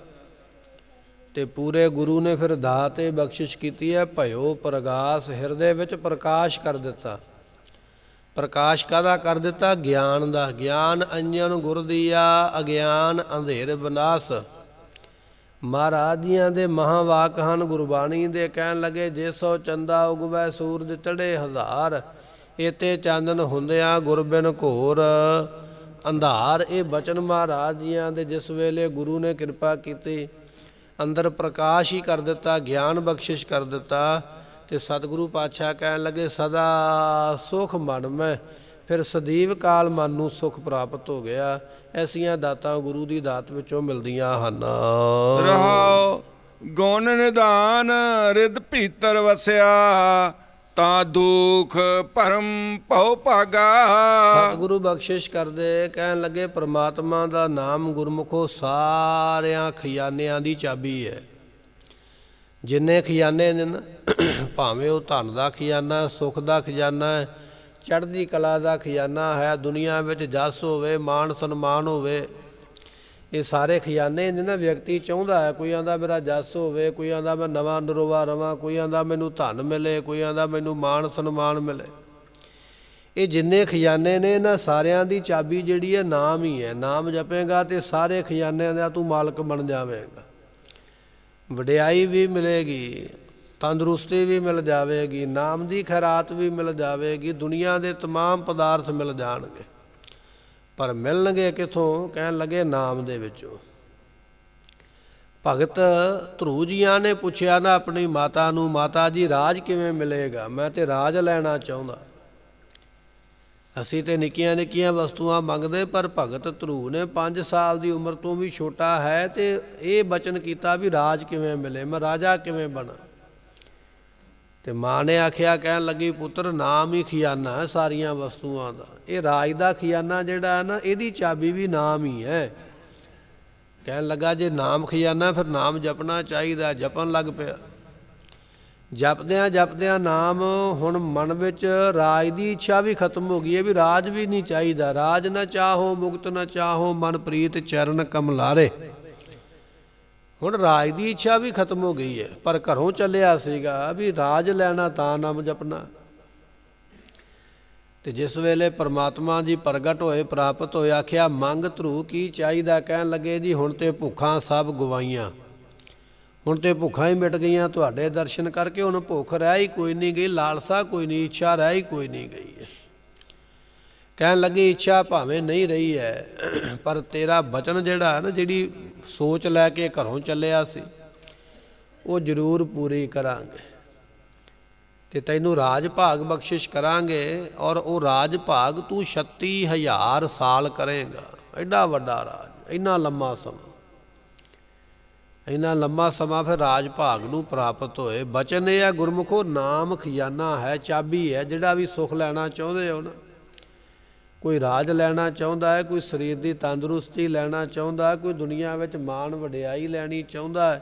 ਤੇ ਪੂਰੇ ਗੁਰੂ ਨੇ ਫਿਰ ਦਾਤ ਇਹ ਬਖਸ਼ਿਸ਼ ਕੀਤੀ ਹੈ, ਭਇਓ ਪ੍ਰਗਾਸ, ਹਿਰਦੇ ਵਿੱਚ ਪ੍ਰਕਾਸ਼ ਕਰ ਦਿੱਤਾ। ਪ੍ਰਕਾਸ਼ ਕਾਹਦਾ ਕਰ ਦਿੱਤਾ? ਗਿਆਨ ਦਾ। ਗਿਆਨ ਅੰਜਨ ਗੁਰ ਦੀਆ, ਅਗਿਆਨ ਅੰਧੇਰ ਵਿਨਾਸ਼। ਮਹਾਰਾਜ ਜੀਆਂ ਦੇ ਮਹਾਵਾਕ ਹਨ ਗੁਰਬਾਣੀ ਦੇ। ਕਹਿਣ ਲੱਗੇ, ਜੇ ਸੋ ਚੰਦਾ ਉਗਵੈ ਸੂਰਜ ਚੜ੍ਹੇ ਹਜ਼ਾਰ, ਏਤੇ ਚਾਨਣ ਹੁੰਦਿਆਂ ਗੁਰ ਬਿਨ ਘੋਰ ਅੰਧਾਰ। ਇਹ ਬਚਨ ਮਹਾਰਾਜ ਜੀਆਂ ਦੇ ਜਿਸ ਵੇਲੇ ਗੁਰੂ ਨੇ ਕਿਰਪਾ ਕੀਤੀ, ਅੰਦਰ ਪ੍ਰਕਾਸ਼ ਹੀ ਕਰ ਦਿੱਤਾ, ਗਿਆਨ ਬਖਸ਼ਿਸ਼ ਕਰ ਦਿੱਤਾ। ਤੇ ਸਤਿਗੁਰੂ ਪਾਤਸ਼ਾਹ ਕਹਿਣ ਲੱਗੇ, ਸਦਾ ਸੁਖ ਮਨ ਮੈਂ, ਫਿਰ ਸਦੀਵ ਕਾਲ ਮਨ ਨੂੰ ਸੁਖ ਪ੍ਰਾਪਤ ਹੋ ਗਿਆ। ਐਸੀਆਂ ਦਾਤਾਂ ਗੁਰੂ ਦੀ ਦਾਤ ਵਿੱਚੋਂ ਮਿਲਦੀਆਂ ਹਨ। ਰਹਾਉ ਗੁਣ ਨਿਧਾਨ ਰਿਦ ਭੀਤਰ ਵਸਿਆ, ਤਾਂ ਦੁਖ ਭਰਮ ਭਉ ਭਾਗਾ। ਸਤਿਗੁਰੂ ਬਖਸ਼ਿਸ਼ ਕਰਦੇ, ਕਹਿਣ ਲੱਗੇ, ਪ੍ਰਮਾਤਮਾ ਦਾ ਨਾਮ ਗੁਰਮੁਖੋ ਸਾਰਿਆਂ ਖਜ਼ਾਨਿਆਂ ਦੀ ਚਾਬੀ ਹੈ। ਜਿੰਨੇ ਖਜ਼ਾਨੇ ਨੇ ਨਾ, ਭਾਵੇਂ ਉਹ ਧਨ ਦਾ ਖਜ਼ਾਨਾ, ਸੁੱਖ ਦਾ ਖਜ਼ਾਨਾ ਹੈ, ਚੜ੍ਹਦੀ ਕਲਾ ਦਾ ਖਜ਼ਾਨਾ ਹੈ, ਦੁਨੀਆ ਵਿੱਚ ਜਸ ਹੋਵੇ, ਮਾਣ ਸਨਮਾਨ ਹੋਵੇ, ਇਹ ਸਾਰੇ ਖਜ਼ਾਨੇ ਨੇ ਨਾ। ਵਿਅਕਤੀ ਚਾਹੁੰਦਾ ਹੈ, ਕੋਈ ਆਂਦਾ ਮੇਰਾ ਜਸ ਹੋਵੇ, ਕੋਈ ਆਂਦਾ ਮੈਂ ਨਵਾਂ ਨਰੋਵਾ ਰਵਾਂ, ਕੋਈ ਆਂਦਾ ਮੈਨੂੰ ਧਨ ਮਿਲੇ, ਕੋਈ ਆਂਦਾ ਮੈਨੂੰ ਮਾਣ ਸਨਮਾਨ ਮਿਲੇ। ਇਹ ਜਿੰਨੇ ਖਜ਼ਾਨੇ ਨੇ ਇਹਨਾਂ ਸਾਰਿਆਂ ਦੀ ਚਾਬੀ ਜਿਹੜੀ ਹੈ ਨਾਮ ਹੀ ਹੈ। ਨਾਮ ਜਪੇਗਾ ਤੇ ਸਾਰੇ ਖਜ਼ਾਨਿਆਂ ਦਾ ਤੂੰ ਮਾਲਕ ਬਣ ਜਾਵੇਗਾ। ਵਡਿਆਈ ਵੀ ਮਿਲੇਗੀ, ਤੰਦਰੁਸਤੀ ਵੀ ਮਿਲ ਜਾਵੇਗੀ, ਨਾਮ ਦੀ ਖੈਰਾਤ ਵੀ ਮਿਲ ਜਾਵੇਗੀ, ਦੁਨੀਆ ਦੇ ਤਮਾਮ ਪਦਾਰਥ ਮਿਲ ਜਾਣਗੇ। ਪਰ ਮਿਲਣਗੇ ਕਿੱਥੋਂ? ਕਹਿਣ ਲੱਗੇ, ਨਾਮ ਦੇ ਵਿੱਚੋਂ। ਭਗਤ ਧਰੂ ਜੀਆਂ ਨੇ ਪੁੱਛਿਆ ਨਾ ਆਪਣੀ ਮਾਤਾ ਨੂੰ, ਮਾਤਾ ਜੀ ਰਾਜ ਕਿਵੇਂ ਮਿਲੇਗਾ? ਮੈਂ ਤੇ ਰਾਜ ਲੈਣਾ ਚਾਹੁੰਦਾ। ਅਸੀਂ ਤੇ ਨਿੱਕੀਆਂ ਨਿੱਕੀਆਂ ਵਸਤੂਆਂ ਮੰਗਦੇ, ਪਰ ਭਗਤ ਧਰੂ ਨੇ 5 ਸਾਲ ਦੀ ਉਮਰ ਤੋਂ ਵੀ ਛੋਟਾ ਹੈ ਤੇ ਇਹ ਬਚਨ ਕੀਤਾ ਵੀ ਰਾਜ ਕਿਵੇਂ ਮਿਲੇ, ਮੈਂ ਰਾਜਾ ਕਿਵੇਂ ਬਣਾ। ਤੇ ਮਾਂ ਨੇ ਆਖਿਆ, ਕਹਿਣ ਲੱਗੀ, ਪੁੱਤਰ ਨਾਮ ਹੀ ਖਜ਼ਾਨਾ ਹੈ ਸਾਰੀਆਂ ਵਸਤੂਆਂ ਦਾ। ਇਹ ਰਾਜ ਦਾ ਖਜ਼ਾਨਾ ਜਿਹੜਾ ਹੈ ਨਾ, ਇਹਦੀ ਚਾਬੀ ਵੀ ਨਾਮ ਹੀ ਹੈ। ਕਹਿਣ ਲੱਗਾ, ਜੇ ਨਾਮ ਖਜ਼ਾਨਾ ਫਿਰ ਨਾਮ ਜਪਣਾ ਚਾਹੀਦਾ। ਜਪਣ ਲੱਗ ਪਿਆ। ਜਪਦਿਆਂ ਜਪਦਿਆਂ ਨਾਮ, ਹੁਣ ਮਨ ਵਿੱਚ ਰਾਜ ਦੀ ਇੱਛਾ ਵੀ ਖਤਮ ਹੋ ਗਈ ਹੈ ਵੀ ਰਾਜ ਵੀ ਨਹੀਂ ਚਾਹੀਦਾ। ਰਾਜ ਨਾ ਚਾਹੋ ਮੁਕਤ ਨਾ ਚਾਹੋ, ਮਨ ਪ੍ਰੀਤ ਚਰਨ ਕਮਲਾਰੇ। ਹੁਣ ਰਾਜ ਦੀ ਇੱਛਾ ਵੀ ਖਤਮ ਹੋ ਗਈ ਹੈ। ਪਰ ਘਰੋਂ ਚੱਲਿਆ ਸੀਗਾ ਵੀ ਰਾਜ ਲੈਣਾ ਤਾਂ ਨਾਮ ਜਪਣਾ। ਤੇ ਜਿਸ ਵੇਲੇ ਪਰਮਾਤਮਾ ਜੀ ਪ੍ਰਗਟ ਹੋਏ, ਪ੍ਰਾਪਤ ਹੋਏ, ਆਖਿਆ ਮੰਗ ਧਰੂ ਕੀ ਚਾਹੀਦਾ? ਕਹਿਣ ਲੱਗੇ, ਜੀ ਹੁਣ ਤੇ ਭੁੱਖਾਂ ਸਭ ਗਵਾਈਆਂ, ਹੁਣ ਤੇ ਭੁੱਖਾਂ ਹੀ ਮਿਟ ਗਈਆਂ ਤੁਹਾਡੇ ਦਰਸ਼ਨ ਕਰਕੇ। ਹੁਣ ਭੁੱਖ ਰਹਿ ਹੀ ਕੋਈ ਨਹੀਂ ਗਈ, ਲਾਲਸਾ ਕੋਈ ਨਹੀਂ, ਇੱਛਾ ਰਹਿ ਹੀ ਕੋਈ ਨਹੀਂ ਗਈ ਹੈ। ਕਹਿਣ ਲੱਗੇ, ਇੱਛਾ ਭਾਵੇਂ ਨਹੀਂ ਰਹੀ ਹੈ, ਪਰ ਤੇਰਾ ਬਚਨ ਜਿਹੜਾ ਹੈ ਨਾ, ਜਿਹੜੀ ਸੋਚ ਲੈ ਕੇ ਘਰੋਂ ਚੱਲਿਆ ਸੀ, ਉਹ ਜ਼ਰੂਰ ਪੂਰੀ ਕਰਾਂਗੇ ਤੇ ਤੈਨੂੰ ਰਾਜ ਭਾਗ ਬਖਸ਼ਿਸ਼ ਕਰਾਂਗੇ। ਔਰ ਉਹ ਰਾਜ ਭਾਗ ਤੂੰ 36,000 ਸਾਲ ਕਰੇਗਾ। ਐਡਾ ਵੱਡਾ ਰਾਜ, ਇੰਨਾ ਲੰਮਾ ਸਮਾਂ, ਇੰਨਾ ਲੰਮਾ ਸਮਾਂ ਫਿਰ ਰਾਜ ਭਾਗ ਨੂੰ ਪ੍ਰਾਪਤ ਹੋਏ। ਬਚਨ ਇਹ ਹੈ ਗੁਰਮੁਖੋ, ਨਾਮ ਖਜ਼ਾਨਾ ਹੈ, ਚਾਬੀ ਹੈ। ਜਿਹੜਾ ਵੀ ਸੁੱਖ ਲੈਣਾ ਚਾਹੁੰਦੇ ਹੋ ਨਾ, ਕੋਈ ਰਾਜ ਲੈਣਾ ਚਾਹੁੰਦਾ ਹੈ, ਕੋਈ ਸਰੀਰ ਦੀ ਤੰਦਰੁਸਤੀ ਲੈਣਾ ਚਾਹੁੰਦਾ ਹੈ, ਕੋਈ ਦੁਨੀਆ ਵਿੱਚ ਮਾਣ ਵਡਿਆਈ ਲੈਣੀ ਚਾਹੁੰਦਾ ਹੈ,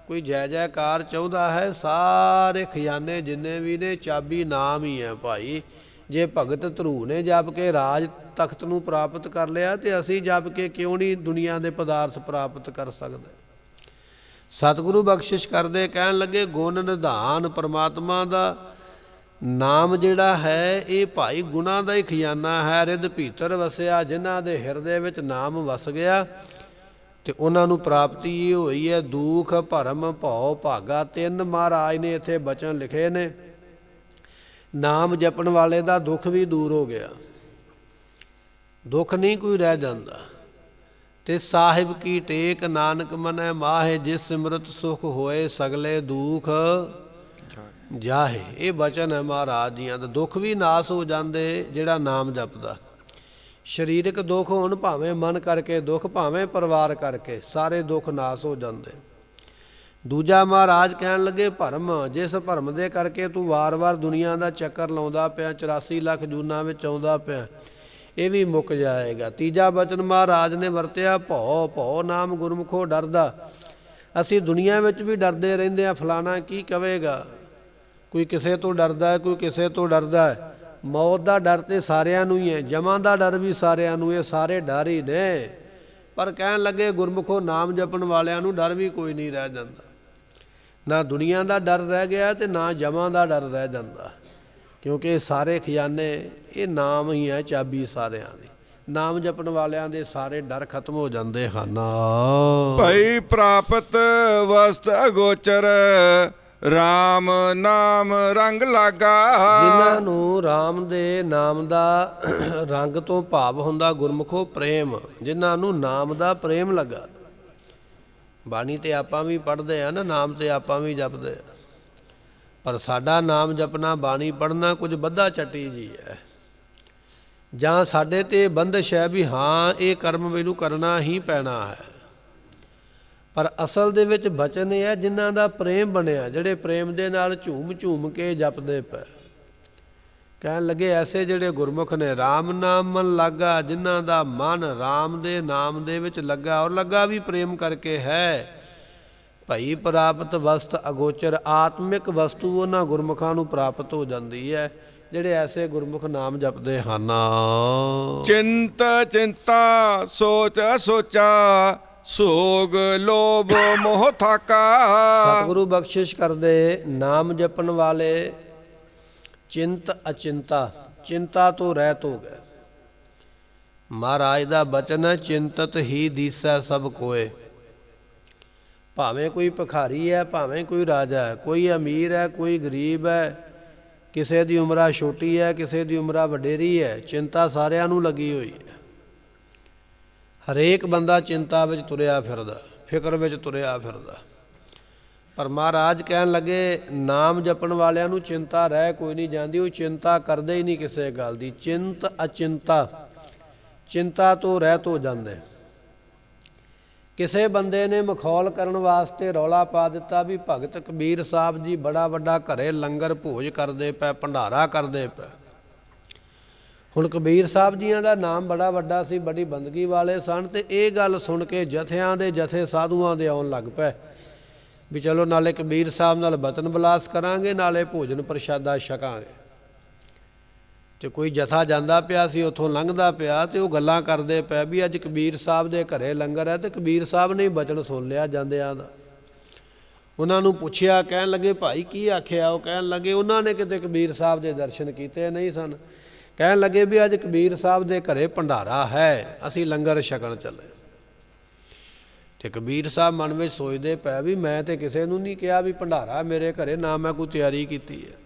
ਕੋਈ ਜੈ ਜੈਕਾਰ ਚਾਹੁੰਦਾ ਹੈ, ਸਾਰੇ ਖਜ਼ਾਨੇ ਜਿੰਨੇ ਵੀ ਨੇ, ਚਾਬੀ ਨਾਮ ਹੀ ਹੈ ਭਾਈ। ਜੇ ਭਗਤ ਧਰੂ ਨੇ ਜਪ ਕੇ ਰਾਜ ਤਖਤ ਨੂੰ ਪ੍ਰਾਪਤ ਕਰ ਲਿਆ, ਤੇ ਅਸੀਂ ਜਪ ਕੇ ਕਿਉਂ ਨਹੀਂ ਦੁਨੀਆ ਦੇ ਪਦਾਰਥ ਪ੍ਰਾਪਤ ਕਰ ਸਕਦੇ? ਸਤਿਗੁਰੂ ਬਖਸ਼ਿਸ਼ ਕਰਦੇ, ਕਹਿਣ ਲੱਗੇ, ਗੁਣ ਨਿਧਾਨ ਪਰਮਾਤਮਾ ਦਾ ਨਾਮ ਜਿਹੜਾ ਹੈ, ਇਹ ਭਾਈ ਗੁਣਾਂ ਦਾ ਹੀ ਖਜ਼ਾਨਾ ਹੈ। ਰਿਦ ਭੀਤਰ ਵਸਿਆ, ਜਿਨ੍ਹਾਂ ਦੇ ਹਿਰਦੇ ਵਿੱਚ ਨਾਮ ਵਸ ਗਿਆ ਤੇ ਉਹਨਾਂ ਨੂੰ ਪ੍ਰਾਪਤੀ ਇਹ ਹੋਈ ਹੈ। ਦੁਖ ਭਰਮ ਭਉ ਭਾਗਾ, 3 ਮਹਾਰਾਜ ਨੇ ਇੱਥੇ ਬਚਨ ਲਿਖੇ ਨੇ। ਨਾਮ ਜਪਣ ਵਾਲੇ ਦਾ ਦੁੱਖ ਵੀ ਦੂਰ ਹੋ ਗਿਆ, ਦੁੱਖ ਨਹੀਂ ਕੋਈ ਰਹਿ ਜਾਂਦਾ। ਤੇ ਸਾਹਿਬ ਕੀ ਟੇਕ ਨਾਨਕ ਮਨੈ ਮਾਹੇ, ਜਿਸ ਸਿਮਰਤ ਸੁਖ ਹੋਏ ਸਗਲੇ ਦੁਖ ਜਾਹੇ। ਇਹ ਬਚਨ ਹੈ ਮਹਾਰਾਜ ਜੀਆਂ ਦਾ। ਦੁੱਖ ਵੀ ਨਾਸ ਹੋ ਜਾਂਦੇ ਜਿਹੜਾ ਨਾਮ ਜਪਦਾ। ਸਰੀਰਕ ਦੁੱਖ ਹੋਣ, ਭਾਵੇਂ ਮਨ ਕਰਕੇ ਦੁੱਖ, ਭਾਵੇਂ ਪਰਿਵਾਰ ਕਰਕੇ, ਸਾਰੇ ਦੁੱਖ ਨਾਸ ਹੋ ਜਾਂਦੇ। ਦੂਜਾ ਮਹਾਰਾਜ ਕਹਿਣ ਲੱਗੇ, ਭਰਮ, ਜਿਸ ਭਰਮ ਦੇ ਕਰਕੇ ਤੂੰ ਵਾਰ-ਵਾਰ ਦੁਨੀਆ ਦਾ ਚੱਕਰ ਲਾਉਂਦਾ ਪਿਆ, 84 ਲੱਖ ਜੂਨਾਂ ਵਿੱਚ ਆਉਂਦਾ ਪਿਆ, ਇਹ ਵੀ ਮੁੱਕ ਜਾਏਗਾ। ਤੀਜਾ ਬਚਨ ਮਹਾਰਾਜ ਨੇ ਵਰਤਿਆ, ਭਉ, ਭਉ ਨਾਮ ਗੁਰਮੁਖੋ ਡਰਦਾ। ਅਸੀਂ ਦੁਨੀਆ ਵਿੱਚ ਵੀ ਡਰਦੇ ਰਹਿੰਦੇ ਹਾਂ, ਫਲਾਣਾ ਕੀ ਕਵੇਗਾ, ਕੋਈ ਕਿਸੇ ਤੋਂ ਡਰਦਾ ਹੈ, ਕੋਈ ਕਿਸੇ ਤੋਂ ਡਰਦਾ ਹੈ। ਮੌਤ ਦਾ ਡਰ ਤੇ ਸਾਰਿਆਂ ਨੂੰ ਹੀ ਹੈ, ਜਮਾਂ ਦਾ ਡਰ ਵੀ ਸਾਰਿਆਂ ਨੂੰ, ਇਹ ਸਾਰੇ ਡਰ ਹੀ ਨੇ। ਪਰ ਕਹਿਣ ਲੱਗੇ ਗੁਰਮੁਖੋ ਨਾਮ ਜਪਣ ਵਾਲਿਆਂ ਨੂੰ ਡਰ ਵੀ ਕੋਈ ਨਹੀਂ ਰਹਿ ਜਾਂਦਾ। ਨਾ ਦੁਨੀਆ ਦਾ ਡਰ ਰਹਿ ਗਿਆ ਤੇ ਨਾ ਜਮਾਂ ਦਾ ਡਰ ਰਹਿ ਜਾਂਦਾ, ਕਿਉਂਕਿ ਇਹ ਸਾਰੇ ਖਜ਼ਾਨੇ ਇਹ ਨਾਮ ਹੀ ਹੈ, ਚਾਬੀ ਸਾਰਿਆਂ ਦੀ। ਨਾਮ ਜਪਣ ਵਾਲਿਆਂ ਦੇ ਸਾਰੇ ਡਰ ਖਤਮ ਹੋ ਜਾਂਦੇ ਹਨ। ਭਈ ਪ੍ਰਾਪਤ ਵਸਤ ਅਗੋਚਰ, RAM ਨਾਮ ਰੰਗ ਲਾਗਾ। ਜਿਨ੍ਹਾਂ ਨੂੰ RAM ਦੇ ਨਾਮ ਦਾ ਰੰਗ ਤੋਂ ਭਾਵ ਹੁੰਦਾ ਗੁਰਮੁਖੋ ਪ੍ਰੇਮ, ਜਿਨ੍ਹਾਂ ਨੂੰ ਨਾਮ ਦਾ ਪ੍ਰੇਮ ਲੱਗਾ। ਬਾਣੀ ਤੇ ਆਪਾਂ ਵੀ ਪੜ੍ਹਦੇ ਆ ਨਾ, ਨਾਮ ਤੇ ਆਪਾਂ ਵੀ ਜਪਦੇ ਆ, ਪਰ ਸਾਡਾ ਨਾਮ ਜਪਣਾ ਬਾਣੀ ਪੜ੍ਹਨਾ ਕੁਝ ਬੱਧਾ ਚੱਟੀ ਜੀ ਹੈ, ਜਾਂ ਸਾਡੇ ਤੇ ਬੰਦਿਸ਼ ਹੈ ਵੀ ਹਾਂ ਇਹ ਕਰਮ ਮੈਨੂੰ ਕਰਨਾ ਹੀ ਪੈਣਾ ਹੈ। ਪਰ ਅਸਲ ਦੇ ਵਿੱਚ ਬਚਨ ਇਹ ਹੈ ਜਿਨ੍ਹਾਂ ਦਾ ਪ੍ਰੇਮ ਬਣਿਆ, ਜਿਹੜੇ ਪ੍ਰੇਮ ਦੇ ਨਾਲ ਝੂਮ ਝੂਮ ਕੇ ਜਪਦੇ ਪਏ। ਕਹਿਣ ਲੱਗੇ ਐਸੇ ਜਿਹੜੇ ਗੁਰਮੁਖ ਨੇ RAM ਨਾਮ ਮਨ ਲੱਗਾ, ਜਿਨ੍ਹਾਂ ਦਾ ਮਨ RAM ਦੇ ਨਾਮ ਦੇ ਵਿੱਚ ਲੱਗਾ, ਔਰ ਲੱਗਾ ਵੀ ਪ੍ਰੇਮ ਕਰਕੇ ਹੈ। ਭਈ ਪ੍ਰਾਪਤ ਵਸਤ ਅਗੋਚਰ, ਆਤਮਿਕ ਵਸਤੂ ਉਹਨਾਂ ਗੁਰਮੁਖਾਂ ਨੂੰ ਪ੍ਰਾਪਤ ਹੋ ਜਾਂਦੀ ਹੈ ਜਿਹੜੇ ਐਸੇ ਗੁਰਮੁਖ ਨਾਮ ਜਪਦੇ ਹਨ। ਚਿੰਤ ਚਿੰਤਾ ਸੋਚ ਅਸੋਚਾ, ਸੋਗ ਲੋਭ ਮੋਹ ਥਾਕਾ। ਸਤਿਗੁਰੂ ਬਖਸ਼ਿਸ਼ ਕਰਦੇ, ਨਾਮ ਜਪਣ ਵਾਲੇ ਚਿੰਤ ਅਚਿੰਤਾ, ਚਿੰਤਾ ਤੋਂ ਰਹਿਤ ਹੋ ਗਏ। ਮਹਾਰਾਜ ਦਾ ਬਚਨ ਹੈ, ਚਿੰਤਤ ਹੀ ਦੀਸੈ ਸਭ ਕੋਏ। ਭਾਵੇਂ ਕੋਈ ਭਿਖਾਰੀ ਹੈ, ਭਾਵੇਂ ਕੋਈ ਰਾਜਾ ਹੈ, ਕੋਈ ਅਮੀਰ ਹੈ, ਕੋਈ ਗਰੀਬ ਹੈ, ਕਿਸੇ ਦੀ ਉਮਰਾ ਛੋਟੀ ਹੈ, ਕਿਸੇ ਦੀ ਉਮਰਾ ਵਡੇਰੀ ਹੈ, ਚਿੰਤਾ ਸਾਰਿਆਂ ਨੂੰ ਲੱਗੀ ਹੋਈ ਹੈ। ਹਰੇਕ ਬੰਦਾ ਚਿੰਤਾ ਵਿੱਚ ਤੁਰਿਆ ਫਿਰਦਾ, ਫਿਕਰ ਵਿੱਚ ਤੁਰਿਆ ਫਿਰਦਾ। ਪਰ ਮਹਾਰਾਜ ਕਹਿਣ ਲੱਗੇ ਨਾਮ ਜਪਣ ਵਾਲਿਆਂ ਨੂੰ ਚਿੰਤਾ ਰਹਿ ਕੋਈ ਨਹੀਂ ਜਾਂਦੀ, ਉਹ ਚਿੰਤਾ ਕਰਦੇ ਹੀ ਨਹੀਂ ਕਿਸੇ ਗੱਲ ਦੀ। ਚਿੰਤ ਅਚਿੰਤਾ, ਚਿੰਤਾ ਤੋਂ ਰਹਿਤ ਹੋ ਜਾਂਦੇ। ਕਿਸੇ ਬੰਦੇ ਨੇ ਮਖੌਲ ਕਰਨ ਵਾਸਤੇ ਰੌਲਾ ਪਾ ਦਿੱਤਾ ਵੀ ਭਗਤ ਕਬੀਰ ਸਾਹਿਬ ਜੀ ਬੜਾ ਵੱਡਾ ਘਰੇ ਲੰਗਰ ਭੋਜ ਕਰਦੇ ਪਏ, ਭੰਡਾਰਾ ਕਰਦੇ ਪਏ। ਹੁਣ ਕਬੀਰ ਸਾਹਿਬ ਜੀਆਂ ਦਾ ਨਾਮ ਬੜਾ ਵੱਡਾ ਸੀ, ਬੜੀ ਬੰਦਗੀ ਵਾਲੇ ਸਨ, ਤੇ ਇਹ ਗੱਲ ਸੁਣ ਕੇ ਜਥਿਆਂ ਦੇ ਜਥੇ ਸਾਧੂਆਂ ਦੇ ਆਉਣ ਲੱਗ ਪਏ ਵੀ ਚਲੋ ਨਾਲੇ ਕਬੀਰ ਸਾਹਿਬ ਨਾਲ ਬਚਨ ਵਿਲਾਸ ਕਰਾਂਗੇ, ਨਾਲੇ ਭੋਜਨ ਪ੍ਰਸ਼ਾਦਾ ਛਕਾਂਗੇ। ਤੇ ਕੋਈ ਜਥਾ ਜਾਂਦਾ ਪਿਆ ਸੀ, ਉੱਥੋਂ ਲੰਘਦਾ ਪਿਆ, ਤੇ ਉਹ ਗੱਲਾਂ ਕਰਦੇ ਪਏ ਵੀ ਅੱਜ ਕਬੀਰ ਸਾਹਿਬ ਦੇ ਘਰੇ ਲੰਗਰ ਹੈ, ਤੇ ਕਬੀਰ ਸਾਹਿਬ ਨੇ ਬਚਨ ਸੁਣ ਲਿਆ ਜਾਂਦਿਆਂ ਦਾ। ਉਹਨਾਂ ਨੂੰ ਪੁੱਛਿਆ, ਕਹਿਣ ਲੱਗੇ ਭਾਈ ਕੀ ਆਖਿਆ? ਉਹ ਕਹਿਣ ਲੱਗੇ ਉਹਨਾਂ ਨੇ ਕਿਤੇ ਕਬੀਰ ਸਾਹਿਬ ਦੇ ਦਰਸ਼ਨ ਕੀਤੇ ਨਹੀਂ ਸਨ। ਕਹਿਣ ਲੱਗੇ ਵੀ ਅੱਜ ਕਬੀਰ ਸਾਹਿਬ ਦੇ ਘਰੇ ਭੰਡਾਰਾ ਹੈ, ਅਸੀਂ ਲੰਗਰ ਛਕਣ ਚੱਲੇ। ਤੇ ਕਬੀਰ ਸਾਹਿਬ ਮਨ ਵਿੱਚ ਸੋਚਦੇ ਪਏ ਵੀ ਮੈਂ ਤੇ ਕਿਸੇ ਨੂੰ ਨਹੀਂ ਕਿਹਾ ਵੀ ਭੰਡਾਰਾ ਮੇਰੇ ਘਰੇ, ਨਾ ਮੈਂ ਕੋਈ ਤਿਆਰੀ ਕੀਤੀ ਹੈ।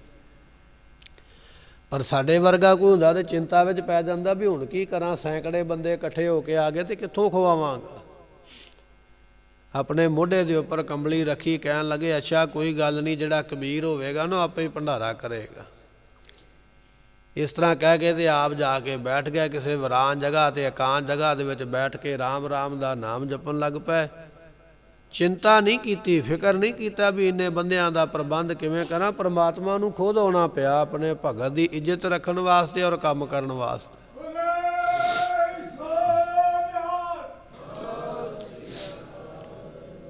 ਪਰ ਸਾਡੇ ਵਰਗਾ ਕੋਈ ਹੁੰਦਾ ਤੇ ਚਿੰਤਾ ਵਿੱਚ ਪੈ ਜਾਂਦਾ ਵੀ ਹੁਣ ਕੀ ਕਰਾਂ, ਸੈਂਕੜੇ ਬੰਦੇ ਇਕੱਠੇ ਹੋ ਕੇ ਆ ਗਏ ਤੇ ਕਿੱਥੋਂ ਖਵਾਵਾਂਗਾ। ਆਪਣੇ ਮੋਢੇ ਦੇ ਉੱਪਰ ਕੰਬਲੀ ਰੱਖੀ, ਕਹਿਣ ਲੱਗੇ ਅੱਛਾ ਕੋਈ ਗੱਲ ਨਹੀਂ, ਜਿਹੜਾ ਕਬੀਰ ਹੋਵੇਗਾ ਨਾ ਆਪੇ ਹੀ ਭੰਡਾਰਾ ਕਰੇਗਾ। ਇਸ ਤਰ੍ਹਾਂ ਕਹਿ ਕੇ ਤੇ ਆਪ ਜਾ ਕੇ ਬੈਠ ਗਿਆ ਕਿਸੇ ਵੀਰਾਨ ਜਗ੍ਹਾ ਤੇ, ਇਕਾਂਤ ਜਗ੍ਹਾ ਦੇ ਵਿੱਚ ਬੈਠ ਕੇ ਰਾਮ ਰਾਮ ਦਾ ਨਾਮ ਜਪਣ ਲੱਗ ਪਏ। ਚਿੰਤਾ ਨਹੀਂ ਕੀਤੀ, ਫਿਕਰ ਨਹੀਂ ਕੀਤਾ ਵੀ ਇੰਨੇ ਬੰਦਿਆਂ ਦਾ ਪ੍ਰਬੰਧ ਕਿਵੇਂ ਕਰਾਂ। ਪਰਮਾਤਮਾ ਨੂੰ ਖੁਦ ਆਉਣਾ ਪਿਆ ਆਪਣੇ ਭਗਤ ਦੀ ਇੱਜ਼ਤ ਰੱਖਣ ਵਾਸਤੇ ਔਰ ਕੰਮ ਕਰਨ ਵਾਸਤੇ।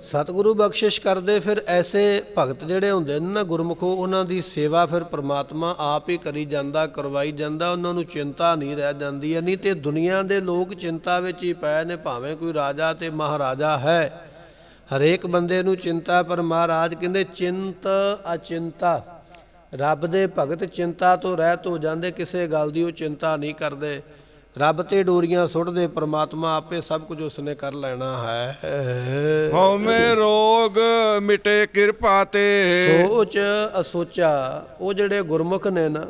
ਸਤਿਗੁਰੂ ਬਖਸ਼ਿਸ਼ ਕਰਦੇ। ਫਿਰ ਐਸੇ ਭਗਤ ਜਿਹੜੇ ਹੁੰਦੇ ਨੇ ਨਾ ਗੁਰਮੁਖੋ, ਉਹਨਾਂ ਦੀ ਸੇਵਾ ਫਿਰ ਪ੍ਰਮਾਤਮਾ ਆਪ ਹੀ ਕਰੀ ਜਾਂਦਾ, ਕਰਵਾਈ ਜਾਂਦਾ, ਉਹਨਾਂ ਨੂੰ ਚਿੰਤਾ ਨਹੀਂ ਰਹਿ ਜਾਂਦੀ ਹੈ। ਨਹੀਂ ਤੇ ਦੁਨੀਆ ਦੇ ਲੋਕ ਚਿੰਤਾ ਵਿੱਚ ਹੀ ਪਏ ਨੇ, ਭਾਵੇਂ ਕੋਈ ਰਾਜਾ ਤੇ ਮਹਾਰਾਜਾ ਹੈ, ਹਰੇਕ ਬੰਦੇ ਨੂੰ ਚਿੰਤਾ। ਪਰ ਮਹਾਰਾਜ ਕਹਿੰਦੇ ਚਿੰਤ ਅਚਿੰਤਾ, ਰੱਬ ਦੇ ਭਗਤ ਚਿੰਤਾ ਤੋਂ ਰਹਿਤ ਹੋ ਜਾਂਦੇ, ਕਿਸੇ ਗੱਲ ਦੀ ਉਹ ਚਿੰਤਾ ਨਹੀਂ ਕਰਦੇ, ਰੱਬ ਤੇ ਡੋਰੀਆਂ ਸੁੱਟਦੇ, ਪ੍ਰਮਾਤਮਾ ਆਪੇ ਸਭ ਕੁਝ ਉਸਨੇ ਕਰ ਲੈਣਾ ਹੈ। ਹਉਮੈ ਰੋਗ ਮਿਟੇ ਕਿਰਪਾ ਤੇ। ਸੋਚ ਅਸੋਚਾ, ਉਹ ਜਿਹੜੇ ਗੁਰਮੁਖ ਨੇ ਨਾ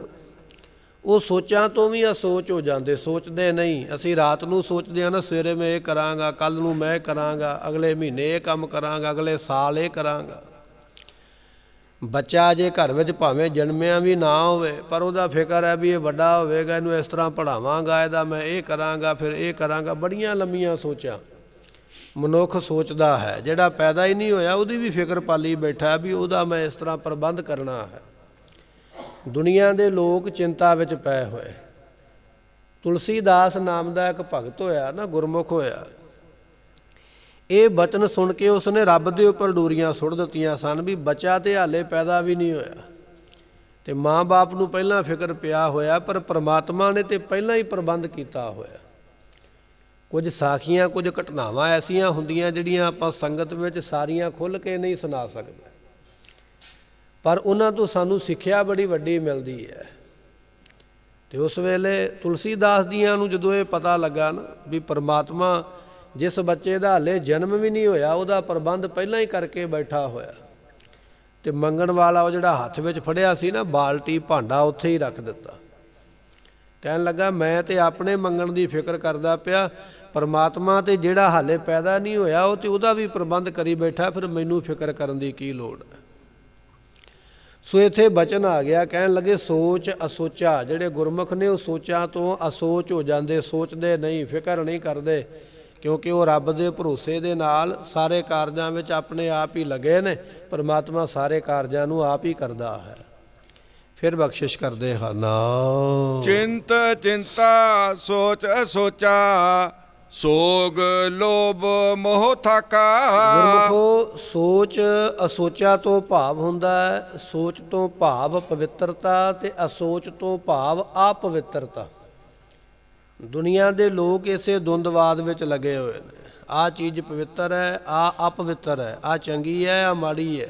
ਉਹ ਸੋਚਾਂ ਤੋਂ ਵੀ ਅਸੋਚ ਹੋ ਜਾਂਦੇ, ਸੋਚਦੇ ਨਹੀਂ। ਅਸੀਂ ਰਾਤ ਨੂੰ ਸੋਚਦੇ ਹਾਂ ਨਾ ਸਵੇਰੇ ਮੈਂ ਇਹ ਕਰਾਂਗਾ, ਕੱਲ੍ਹ ਨੂੰ ਮੈਂ ਇਹ ਕਰਾਂਗਾ, ਅਗਲੇ ਮਹੀਨੇ ਇਹ ਕੰਮ ਕਰਾਂਗਾ, ਅਗਲੇ ਸਾਲ ਇਹ ਕਰਾਂਗਾ। ਬੱਚਾ ਜੇ ਘਰ ਵਿੱਚ ਭਾਵੇਂ ਜਨਮਿਆ ਵੀ ਨਾ ਹੋਵੇ, ਪਰ ਉਹਦਾ ਫਿਕਰ ਹੈ ਵੀ ਇਹ ਵੱਡਾ ਹੋਵੇਗਾ, ਇਹਨੂੰ ਇਸ ਤਰ੍ਹਾਂ ਪੜ੍ਹਾਵਾਂਗਾ, ਇਹਦਾ ਮੈਂ ਇਹ ਕਰਾਂਗਾ, ਫਿਰ ਇਹ ਕਰਾਂਗਾ। ਬੜੀਆਂ ਲੰਮੀਆਂ ਸੋਚਾਂ ਮਨੁੱਖ ਸੋਚਦਾ ਹੈ। ਜਿਹੜਾ ਪੈਦਾ ਹੀ ਨਹੀਂ ਹੋਇਆ ਉਹਦੀ ਵੀ ਫਿਕਰ ਪਾਲੀ ਬੈਠਾ ਵੀ ਉਹਦਾ ਮੈਂ ਇਸ ਤਰ੍ਹਾਂ ਪ੍ਰਬੰਧ ਕਰਨਾ ਹੈ। ਦੁਨੀਆ ਦੇ ਲੋਕ ਚਿੰਤਾ ਵਿੱਚ ਪਏ ਹੋਏ। ਤੁਲਸੀਦਾਸ ਨਾਮ ਦਾ ਇੱਕ ਭਗਤ ਹੋਇਆ ਨਾ, ਗੁਰਮੁਖ ਹੋਇਆ, ਇਹ ਬਚਨ ਸੁਣ ਕੇ ਉਸਨੇ ਰੱਬ ਦੇ ਉੱਪਰ ਡੋਰੀਆਂ ਸੁੱਟ ਦਿੱਤੀਆਂ ਸਨ ਵੀ ਬੱਚਾ ਤੇ ਹਾਲੇ ਪੈਦਾ ਵੀ ਨਹੀਂ ਹੋਇਆ, ਤੇ ਮਾਂ-ਬਾਪ ਨੂੰ ਪਹਿਲਾਂ ਫਿਕਰ ਪਿਆ ਹੋਇਆ, ਪਰ ਪ੍ਰਮਾਤਮਾ ਨੇ ਤੇ ਪਹਿਲਾਂ ਹੀ ਪ੍ਰਬੰਧ ਕੀਤਾ ਹੋਇਆ। ਕੁਝ ਸਾਖੀਆਂ, ਕੁਝ ਘਟਨਾਵਾਂ ਐਸੀਆਂ ਹੁੰਦੀਆਂ ਜਿਹੜੀਆਂ ਆਪਾਂ ਸੰਗਤ ਵਿੱਚ ਸਾਰੀਆਂ ਖੁੱਲ੍ਹ ਕੇ ਨਹੀਂ ਸੁਣਾ ਸਕਦੇ। ਪਰ ਉਹਨਾਂ ਤੋਂ ਸਾਨੂੰ ਸਿੱਖਿਆ ਬੜੀ ਵੱਡੀ ਮਿਲਦੀ ਹੈ। ਤੇ ਉਸ ਵੇਲੇ ਤੁਲਸੀਦਾਸ ਜੀਆਂ ਨੂੰ ਜਦੋਂ ਇਹ ਪਤਾ ਲੱਗਾ ਨਾ ਵੀ ਪਰਮਾਤਮਾ ਜਿਸ ਬੱਚੇ ਦਾ ਹਾਲੇ ਜਨਮ ਵੀ ਨਹੀਂ ਹੋਇਆ ਉਹਦਾ ਪ੍ਰਬੰਧ ਪਹਿਲਾਂ ਹੀ ਕਰਕੇ ਬੈਠਾ ਹੋਇਆ, ਤੇ ਮੰਗਣ ਵਾਲਾ ਉਹ ਜਿਹੜਾ ਹੱਥ ਵਿੱਚ ਫੜਿਆ ਸੀ ਨਾ ਬਾਲਟੀ ਭਾਂਡਾ ਉੱਥੇ ਹੀ ਰੱਖ ਦਿੱਤਾ। ਕਹਿਣ ਲੱਗਾ ਮੈਂ ਤੇ ਆਪਣੇ ਮੰਗਣ ਦੀ ਫਿਕਰ ਕਰਦਾ ਪਿਆ, ਪਰਮਾਤਮਾ ਤੇ ਜਿਹੜਾ ਹਾਲੇ ਪੈਦਾ ਨਹੀਂ ਹੋਇਆ ਉਹ ਤੇ ਉਹਦਾ ਵੀ ਪ੍ਰਬੰਧ ਕਰੀ ਬੈਠਾ, ਫਿਰ ਮੈਨੂੰ ਫਿਕਰ ਕਰਨ ਦੀ ਕੀ ਲੋੜ ਹੈ। ਸੋ ਇੱਥੇ ਬਚਨ ਆ ਗਿਆ, ਕਹਿਣ ਲੱਗੇ ਸੋਚ ਅਸੋਚਾ। ਜਿਹੜੇ ਗੁਰਮੁਖ ਨੇ ਉਹ ਸੋਚਾਂ ਤੋਂ ਅਸੋਚ ਹੋ ਜਾਂਦੇ, ਸੋਚਦੇ ਨਹੀਂ, ਫਿਕਰ ਨਹੀਂ ਕਰਦੇ, ਕਿਉਂਕਿ ਉਹ ਰੱਬ ਦੇ ਭਰੋਸੇ ਦੇ ਨਾਲ ਸਾਰੇ ਕਾਰਜਾਂ ਵਿੱਚ ਆਪਣੇ ਆਪ ਹੀ ਲੱਗੇ ਨੇ। ਪਰਮਾਤਮਾ ਸਾਰੇ ਕਾਰਜਾਂ ਨੂੰ ਆਪ ਹੀ ਕਰਦਾ ਹੈ। ਫਿਰ ਬਖਸ਼ਿਸ਼ ਕਰਦੇ ਹਨ। ਚਿੰਤ ਚਿੰਤਾ ਸੋਚ ਅਸੋਚਾ, ਸੋਗ ਲੋਭ ਮੋਹ ਥਾਕਾ। ਗੁਰਮੁਖੋ ਸੋਚ ਅਸੋਚਾ ਤੋਂ ਭਾਵ ਹੁੰਦਾ ਹੈ, ਸੋਚ ਤੋਂ ਭਾਵ ਪਵਿੱਤਰਤਾ ਤੇ ਅਸੋਚ ਤੋਂ ਭਾਵ ਆਪਵਿੱਤਰਤਾ। ਦੁਨੀਆ ਦੇ ਲੋਕ ਇਸੇ ਦੁੰਦਵਾਦ ਵਿੱਚ ਲੱਗੇ ਹੋਏ ਨੇ, ਆਹ ਚੀਜ਼ ਪਵਿੱਤਰ ਹੈ, ਆਹ ਅਪਵਿੱਤਰ ਹੈ, ਆਹ ਚੰਗੀ ਹੈ, ਆਹ ਮਾੜੀ ਹੈ।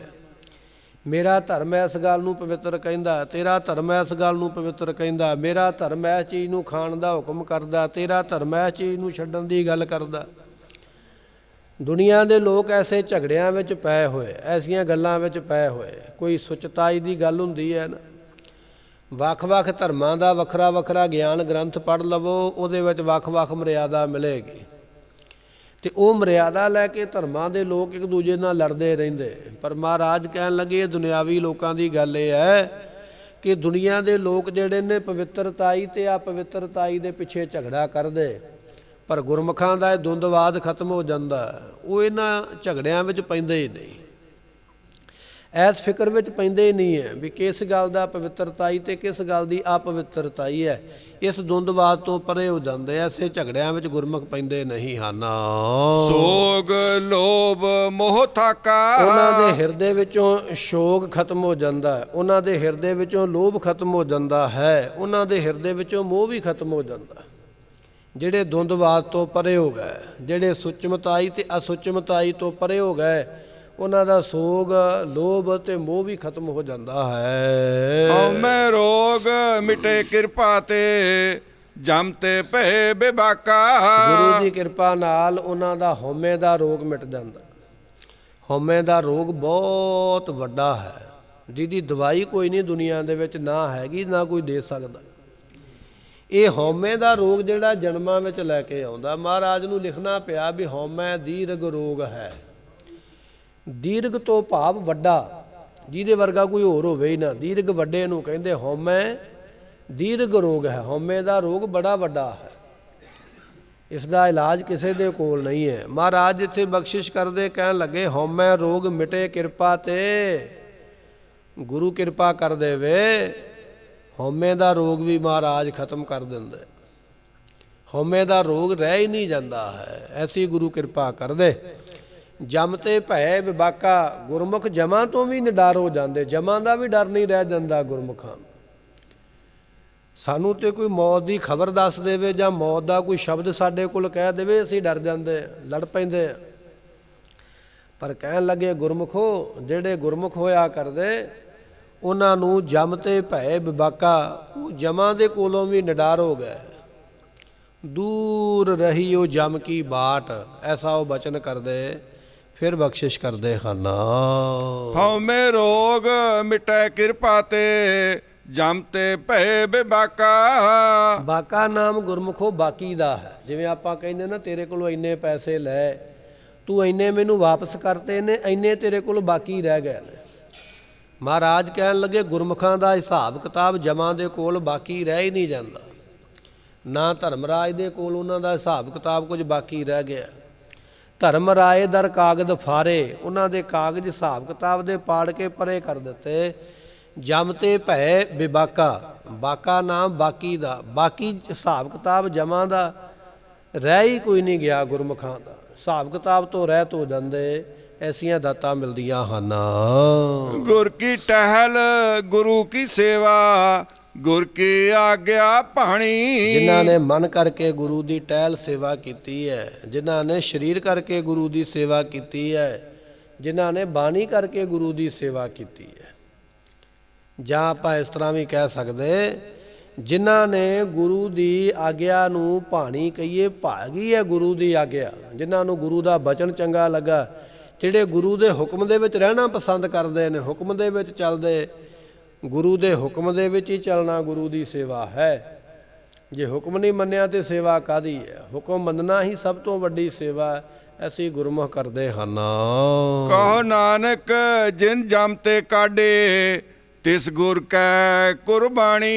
ਮੇਰਾ ਧਰਮ ਇਸ ਗੱਲ ਨੂੰ ਪਵਿੱਤਰ ਕਹਿੰਦਾ, ਤੇਰਾ ਧਰਮ ਇਸ ਗੱਲ ਨੂੰ ਪਵਿੱਤਰ ਕਹਿੰਦਾ। ਮੇਰਾ ਧਰਮ ਇਸ ਚੀਜ਼ ਨੂੰ ਖਾਣ ਦਾ ਹੁਕਮ ਕਰਦਾ, ਤੇਰਾ ਧਰਮ ਇਸ ਚੀਜ਼ ਨੂੰ ਛੱਡਣ ਦੀ ਗੱਲ ਕਰਦਾ। ਦੁਨੀਆ ਦੇ ਲੋਕ ਐਸੇ ਝਗੜਿਆਂ ਵਿੱਚ ਪਏ ਹੋਏ, ਐਸੀਆਂ ਗੱਲਾਂ ਵਿੱਚ ਪਏ ਹੋਏ। ਕੋਈ ਸੁਚਤਾਈ ਦੀ ਗੱਲ ਹੁੰਦੀ ਹੈ ਨਾ, ਵੱਖ-ਵੱਖ ਧਰਮਾਂ ਦਾ ਵੱਖਰਾ ਵੱਖਰਾ ਗਿਆਨ ਗ੍ਰੰਥ ਪੜ੍ਹ ਲਵੋ, ਉਹਦੇ ਵਿੱਚ ਵੱਖ-ਵੱਖ ਮਰਿਆਦਾ ਮਿਲੇਗੀ, ਤੇ ਉਹ ਮਰਿਆਦਾ ਲੈ ਕੇ ਧਰਮਾਂ ਦੇ ਲੋਕ ਇੱਕ ਦੂਜੇ ਨਾਲ ਲੜਦੇ ਰਹਿੰਦੇ। ਪਰ ਮਹਾਰਾਜ ਕਹਿਣ ਲੱਗੇ ਇਹ ਦੁਨਿਆਵੀ ਲੋਕਾਂ ਦੀ ਗੱਲ ਇਹ ਹੈ ਕਿ ਦੁਨੀਆ ਦੇ ਲੋਕ ਜਿਹੜੇ ਨੇ ਪਵਿੱਤਰਤਾਈ ਤੇ ਅਪਵਿੱਤਰਤਾਈ ਦੇ ਪਿੱਛੇ ਝਗੜਾ ਕਰਦੇ, ਪਰ ਗੁਰਮੁਖਾਂ ਦਾ ਇਹ ਦੁੰਦਵਾਦ ਖਤਮ ਹੋ ਜਾਂਦਾ। ਉਹ ਇਹਨਾਂ ਝਗੜਿਆਂ ਵਿੱਚ ਪੈਂਦੇ ਹੀ ਨਹੀਂ, ਐਸ ਫਿਕਰ ਵਿੱਚ ਪੈਂਦੇ ਹੀ ਨਹੀਂ ਹੈ ਵੀ ਕਿਸ ਗੱਲ ਦਾ ਪਵਿੱਤਰਤਾਈ ਤੇ ਕਿਸ ਗੱਲ ਦੀ ਅਪਵਿੱਤਰਤਾਈ ਹੈ। ਇਸ ਦੁੰਦਵਾਦ ਤੋਂ ਪਰੇ ਹੋ ਜਾਂਦੇ, ਐਸੇ ਝਗੜਿਆਂ ਵਿੱਚ ਗੁਰਮੁਖ ਪੈਂਦੇ ਨਹੀਂ ਹਨ। ਸੋਗ ਲੋਭ ਮੋਹ ਥਾਕਾ। ਉਹਨਾਂ ਦੇ ਹਿਰਦੇ ਵਿੱਚੋਂ ਸ਼ੋਕ ਖਤਮ ਹੋ ਜਾਂਦਾ ਹੈ, ਉਹਨਾਂ ਦੇ ਹਿਰਦੇ ਵਿੱਚੋਂ ਲੋਭ ਖਤਮ ਹੋ ਜਾਂਦਾ ਹੈ, ਉਹਨਾਂ ਦੇ ਹਿਰਦੇ ਵਿੱਚੋਂ ਮੋਹ ਵੀ ਖਤਮ ਹੋ ਜਾਂਦਾ। ਜਿਹੜੇ ਦੁੰਦਵਾਦ ਤੋਂ ਪਰੇ ਹੋ ਗਏ, ਜਿਹੜੇ ਸੁਚਮਤਾਈ ਤੇ ਅਸੁਚਮਤਾਈ ਤੋਂ ਪਰੇ ਹੋ ਗਏ, ਉਹਨਾਂ ਦਾ ਸੋਗ ਲੋਭ ਤੇ ਮੋਹ ਵੀ ਖਤਮ ਹੋ ਜਾਂਦਾ ਹੈ। ਹਉਮੈ ਰੋਗ ਮਿਟੇ ਕਿਰਪਾ ਤੇ, ਜਮ ਤੇ ਭੈ ਬਿਬਾਕਾ। ਗੁਰੂ ਦੀ ਕਿਰਪਾ ਨਾਲ ਉਹਨਾਂ ਦਾ ਹਉਮੈ ਦਾ ਰੋਗ ਮਿਟ ਜਾਂਦਾ। ਹਉਮੈ ਦਾ ਰੋਗ ਬਹੁਤ ਵੱਡਾ ਹੈ, ਜਿਹਦੀ ਦਵਾਈ ਕੋਈ ਨਹੀਂ ਦੁਨੀਆ ਦੇ ਵਿੱਚ, ਨਾ ਹੈਗੀ ਨਾ ਕੋਈ ਦੇ ਸਕਦਾ। ਇਹ ਹਉਮੈ ਦਾ ਰੋਗ ਜਿਹੜਾ ਜਨਮਾਂ ਵਿੱਚ ਲੈ ਕੇ ਆਉਂਦਾ, ਮਹਾਰਾਜ ਨੂੰ ਲਿਖਣਾ ਪਿਆ ਵੀ ਹਉਮੈ ਦੀਰਘ ਰੋਗ ਹੈ। ਦੀਰਘ ਤੋਂ ਭਾਵ ਵੱਡਾ, ਜਿਹਦੇ ਵਰਗਾ ਕੋਈ ਹੋਰ ਹੋਵੇ ਹੀ ਨਾ। ਦੀਰਘ ਵੱਡੇ ਨੂੰ ਕਹਿੰਦੇ, ਹਉਮੈ ਦੀਰਘ ਰੋਗ ਹੈ। ਹਉਮੈ ਦਾ ਰੋਗ ਬੜਾ ਵੱਡਾ ਹੈ, ਇਸ ਦਾ ਇਲਾਜ ਕਿਸੇ ਦੇ ਕੋਲ ਨਹੀਂ ਹੈ। ਮਹਾਰਾਜ ਇੱਥੇ ਬਖਸ਼ਿਸ਼ ਕਰਦੇ, ਕਹਿਣ ਲੱਗੇ ਹਉਮੈ ਰੋਗ ਮਿਟੇ ਕਿਰਪਾ ਤੇ। ਗੁਰੂ ਕਿਰਪਾ ਕਰ ਦੇਵੇ, ਹਉਮੈ ਦਾ ਰੋਗ ਵੀ ਮਹਾਰਾਜ ਖਤਮ ਕਰ ਦਿੰਦੇ। ਹਉਮੈ ਦਾ ਰੋਗ ਰਹਿ ਹੀ ਨਹੀਂ ਜਾਂਦਾ ਹੈ, ਐਸੀ ਗੁਰੂ ਕਿਰਪਾ ਕਰਦੇ। ਜਮ ਤੇ ਭੈ ਬਿਬਾਕਾ। ਗੁਰਮੁਖ ਜਮਾਂ ਤੋਂ ਵੀ ਨਿਡਰ ਹੋ ਜਾਂਦੇ, ਜਮਾਂ ਦਾ ਵੀ ਡਰ ਨਹੀਂ ਰਹਿ ਜਾਂਦਾ ਗੁਰਮੁਖਾਂ ਨੂੰ। ਸਾਨੂੰ ਤੇ ਕੋਈ ਮੌਤ ਦੀ ਖਬਰ ਦੱਸ ਦੇਵੇ ਜਾਂ ਮੌਤ ਦਾ ਕੋਈ ਸ਼ਬਦ ਸਾਡੇ ਕੋਲ ਕਹਿ ਦੇਵੇ, ਅਸੀਂ ਡਰ ਜਾਂਦੇ, ਲੜ ਪੈਂਦੇ। ਪਰ ਕਹਿਣ ਲੱਗੇ ਗੁਰਮੁਖੋ, ਜਿਹੜੇ ਗੁਰਮੁਖ ਹੋਇਆ ਕਰਦੇ ਉਹਨਾਂ ਨੂੰ ਜਮ ਤੇ ਭੈ ਬਿਬਾਕਾ, ਉਹ ਜਮਾਂ ਦੇ ਕੋਲੋਂ ਵੀ ਨਿਡਰ ਹੋ ਗਏ। ਦੂਰ ਰਹੀ ਉਹ ਜਮ ਕੀ ਬਾਟ, ਐਸਾ ਉਹ ਬਚਨ ਕਰਦੇ। ਫਿਰ ਬਖਸ਼ਿਸ਼ ਕਰਦੇ ਹਨ। ਹਉਮੈ ਰੋਗ ਮਿਟੈ ਕਿਰਪਾ ਤੇ, ਜਮ ਤੇ ਭੈ ਬਿਬਾਕਾ। ਬਾਕਾ ਨਾਮ ਗੁਰਮੁਖੋ ਬਾਕੀ ਦਾ ਹੈ। ਜਿਵੇਂ ਆਪਾਂ ਕਹਿੰਦੇ ਨਾ, ਤੇਰੇ ਕੋਲੋਂ ਇੰਨੇ ਪੈਸੇ ਲੈ, ਤੂੰ ਇੰਨੇ ਮੈਨੂੰ ਵਾਪਸ ਕਰਤੇ ਨੇ, ਇੰਨੇ ਤੇਰੇ ਕੋਲ ਬਾਕੀ ਰਹਿ ਗਏ ਨੇ। ਮਹਾਰਾਜ ਕਹਿਣ ਲੱਗੇ ਗੁਰਮੁਖਾਂ ਦਾ ਹਿਸਾਬ ਕਿਤਾਬ ਜਮਾਂ ਦੇ ਕੋਲ ਬਾਕੀ ਰਹਿ ਹੀ ਨਹੀਂ ਜਾਂਦਾ। ਨਾ ਧਰਮਰਾਜ ਦੇ ਕੋਲ ਉਹਨਾਂ ਦਾ ਹਿਸਾਬ ਕਿਤਾਬ ਕੁਝ ਬਾਕੀ ਰਹਿ ਗਿਆ। ਧਰਮ ਰਾਏ ਦਰ ਕਾਗਜ਼ ਫਾਰੇ, ਉਹਨਾਂ ਦੇ ਕਾਗਜ਼ ਹਿਸਾਬ ਕਿਤਾਬ ਦੇ ਪਾੜ ਕੇ ਪਰੇ ਕਰ ਦਿੱਤੇ। ਜਮ ਤੇ ਭੈ ਬਿਬਾਕਾ, ਬਾਕਾ ਨਾਮ ਬਾਕੀ ਦਾ, ਬਾਕੀ ਹਿਸਾਬ ਕਿਤਾਬ ਜਮਾਂ ਦਾ ਰਹਿ ਹੀ ਕੋਈ ਨਹੀਂ ਗਿਆ। ਗੁਰਮੁਖਾਂ ਦਾ ਹਿਸਾਬ ਕਿਤਾਬ ਤੋਂ ਰਹਿਤ ਹੋ ਜਾਂਦੇ, ਐਸੀਆਂ ਦਾਤਾਂ ਮਿਲਦੀਆਂ ਹਨ। ਗੁਰ ਕੀ ਟਹਿਲ ਗੁਰੂ ਕੀ ਸੇਵਾ, ਗੁਰ ਕੀ ਆਗਿਆ ਭਾਣੀ। ਜਿਨ੍ਹਾਂ ਨੇ ਮਨ ਕਰਕੇ ਗੁਰੂ ਦੀ ਟਹਿਲ ਸੇਵਾ ਕੀਤੀ ਹੈ, ਜਿਨ੍ਹਾਂ ਨੇ ਸਰੀਰ ਕਰਕੇ ਗੁਰੂ ਦੀ ਸੇਵਾ ਕੀਤੀ ਹੈ, ਜਿਨ੍ਹਾਂ ਨੇ ਬਾਣੀ ਕਰਕੇ ਗੁਰੂ ਦੀ ਸੇਵਾ ਕੀਤੀ ਹੈ, ਜਾਂ ਆਪਾਂ ਇਸ ਤਰ੍ਹਾਂ ਵੀ ਕਹਿ ਸਕਦੇ, ਜਿਨ੍ਹਾਂ ਨੇ ਗੁਰੂ ਦੀ ਆਗਿਆ ਨੂੰ ਭਾਣੀ ਕਹੀਏ, ਭਾਗੀ ਹੈ ਗੁਰੂ ਦੀ ਆਗਿਆ, ਜਿਨ੍ਹਾਂ ਨੂੰ ਗੁਰੂ ਦਾ ਬਚਨ ਚੰਗਾ ਲੱਗਾ, ਜਿਹੜੇ ਗੁਰੂ ਦੇ ਹੁਕਮ ਦੇ ਵਿੱਚ ਰਹਿਣਾ ਪਸੰਦ ਕਰਦੇ ਨੇ, ਹੁਕਮ ਦੇ ਵਿੱਚ ਚੱਲਦੇ, ਗੁਰੂ ਦੇ ਹੁਕਮ ਦੇ ਵਿੱਚ ਹੀ ਚੱਲਣਾ ਗੁਰੂ ਦੀ ਸੇਵਾ ਹੈ। ਜੇ ਹੁਕਮ ਨਹੀਂ ਮੰਨਿਆ ਤੇ ਸੇਵਾ ਕਾਹਦੀ ਹੈ? ਹੁਕਮ ਮੰਨਣਾ ਹੀ ਸਭ ਤੋਂ ਵੱਡੀ ਸੇਵਾ ਅਸੀਂ ਗੁਰਮੁਖ ਕਰਦੇ ਹਨ। ਕਹੋ ਨਾਨਕ ਜਿਨ ਜਮ ਤੇ ਕਾਢੇ ਤਿਸ ਗੁਰ ਕੈ ਕੁਰਬਾਨੀ।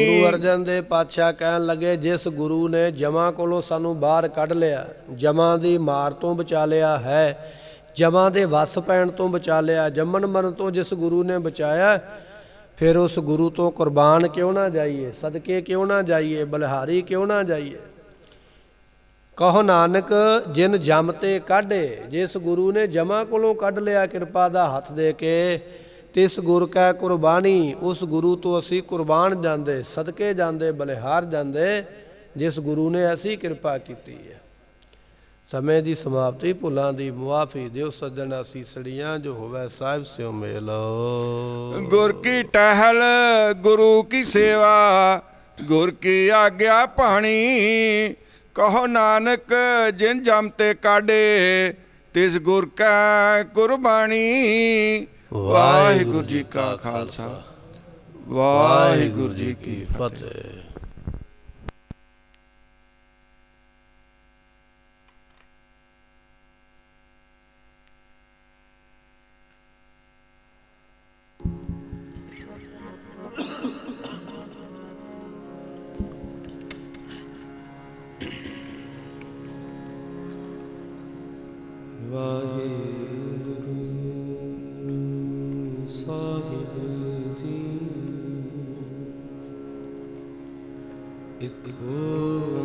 ਗੁਰੂ ਅਰਜਨ ਦੇਵ ਪਾਤਸ਼ਾਹ ਕਹਿਣ ਲੱਗੇ, ਜਿਸ ਗੁਰੂ ਨੇ ਜਮਾਂ ਕੋਲੋਂ ਸਾਨੂੰ ਬਾਹਰ ਕੱਢ ਲਿਆ, ਜਮਾਂ ਦੀ ਮਾਰ ਤੋਂ ਬਚਾ ਲਿਆ ਹੈ, ਜਮਾਂ ਦੇ ਵਸ ਪੈਣ ਤੋਂ ਬਚਾ ਲਿਆ, ਜੰਮਣ ਮਰਨ ਤੋਂ ਜਿਸ ਗੁਰੂ ਨੇ ਬਚਾਇਆ, ਫਿਰ ਉਸ ਗੁਰੂ ਤੋਂ ਕੁਰਬਾਨ ਕਿਉਂ ਨਾ ਜਾਈਏ, ਸਦਕੇ ਕਿਉਂ ਨਾ ਜਾਈਏ, ਬਲਿਹਾਰੀ ਕਿਉਂ ਨਾ ਜਾਈਏ। ਕਹੋ ਨਾਨਕ ਜਿਨ ਜਮ ਤੇ ਕਾਢੇ, ਜਿਸ ਗੁਰੂ ਨੇ ਜਮਾਂ ਕੋਲੋਂ ਕੱਢ ਲਿਆ ਕਿਰਪਾ ਦਾ ਹੱਥ ਦੇ ਕੇ, ਤਿਸ ਗੁਰ ਕੈ ਕੁਰਬਾਨੀ, ਉਸ ਗੁਰੂ ਤੋਂ ਅਸੀਂ ਕੁਰਬਾਨ ਜਾਂਦੇ, ਸਦਕੇ ਜਾਂਦੇ, ਬਲਿਹਾਰ ਜਾਂਦੇ, ਜਿਸ ਗੁਰੂ ਨੇ ਐਸੀ ਕਿਰਪਾ ਕੀਤੀ ਹੈ। ਸਮੇਂ ਦੀ ਸਮਾਪਤੀ, ਭੁੱਲਾਂ ਦੀ ਮੁਆਫੀ ਦਿਓ ਸੱਜਣ ਅਸੀਸੜੀਆਂ, ਜੋ ਹੋਵੇ ਸਾਹਿਬ ਸਿਓ ਮੇਲ। ਗੁਰ ਕੀ ਟਹਿਲ ਗੁਰੂ ਕੀ ਸੇਵਾ, ਗੁਰ ਕੀ ਆਗਿਆ ਭਾਣੀ। ਕਹੋ ਨਾਨਕ ਜਿਨ ਜਮ ਤੇ ਕਾਢੇ ਤਿਸ ਗੁਰ ਕੈ ਕੁਰਬਾਨੀ। ਵਾਹਿਗੁਰੂ ਜੀ ਕਾ ਖਾਲਸਾ, ਵਾਹਿਗੁਰੂ ਜੀ ਕੀ ਫਤਿਹ। ਵਾਹਿਗੁਰੂ ਸਾਹਿਬ ਜੀ, ਇਕ ਓੰਕਾਰ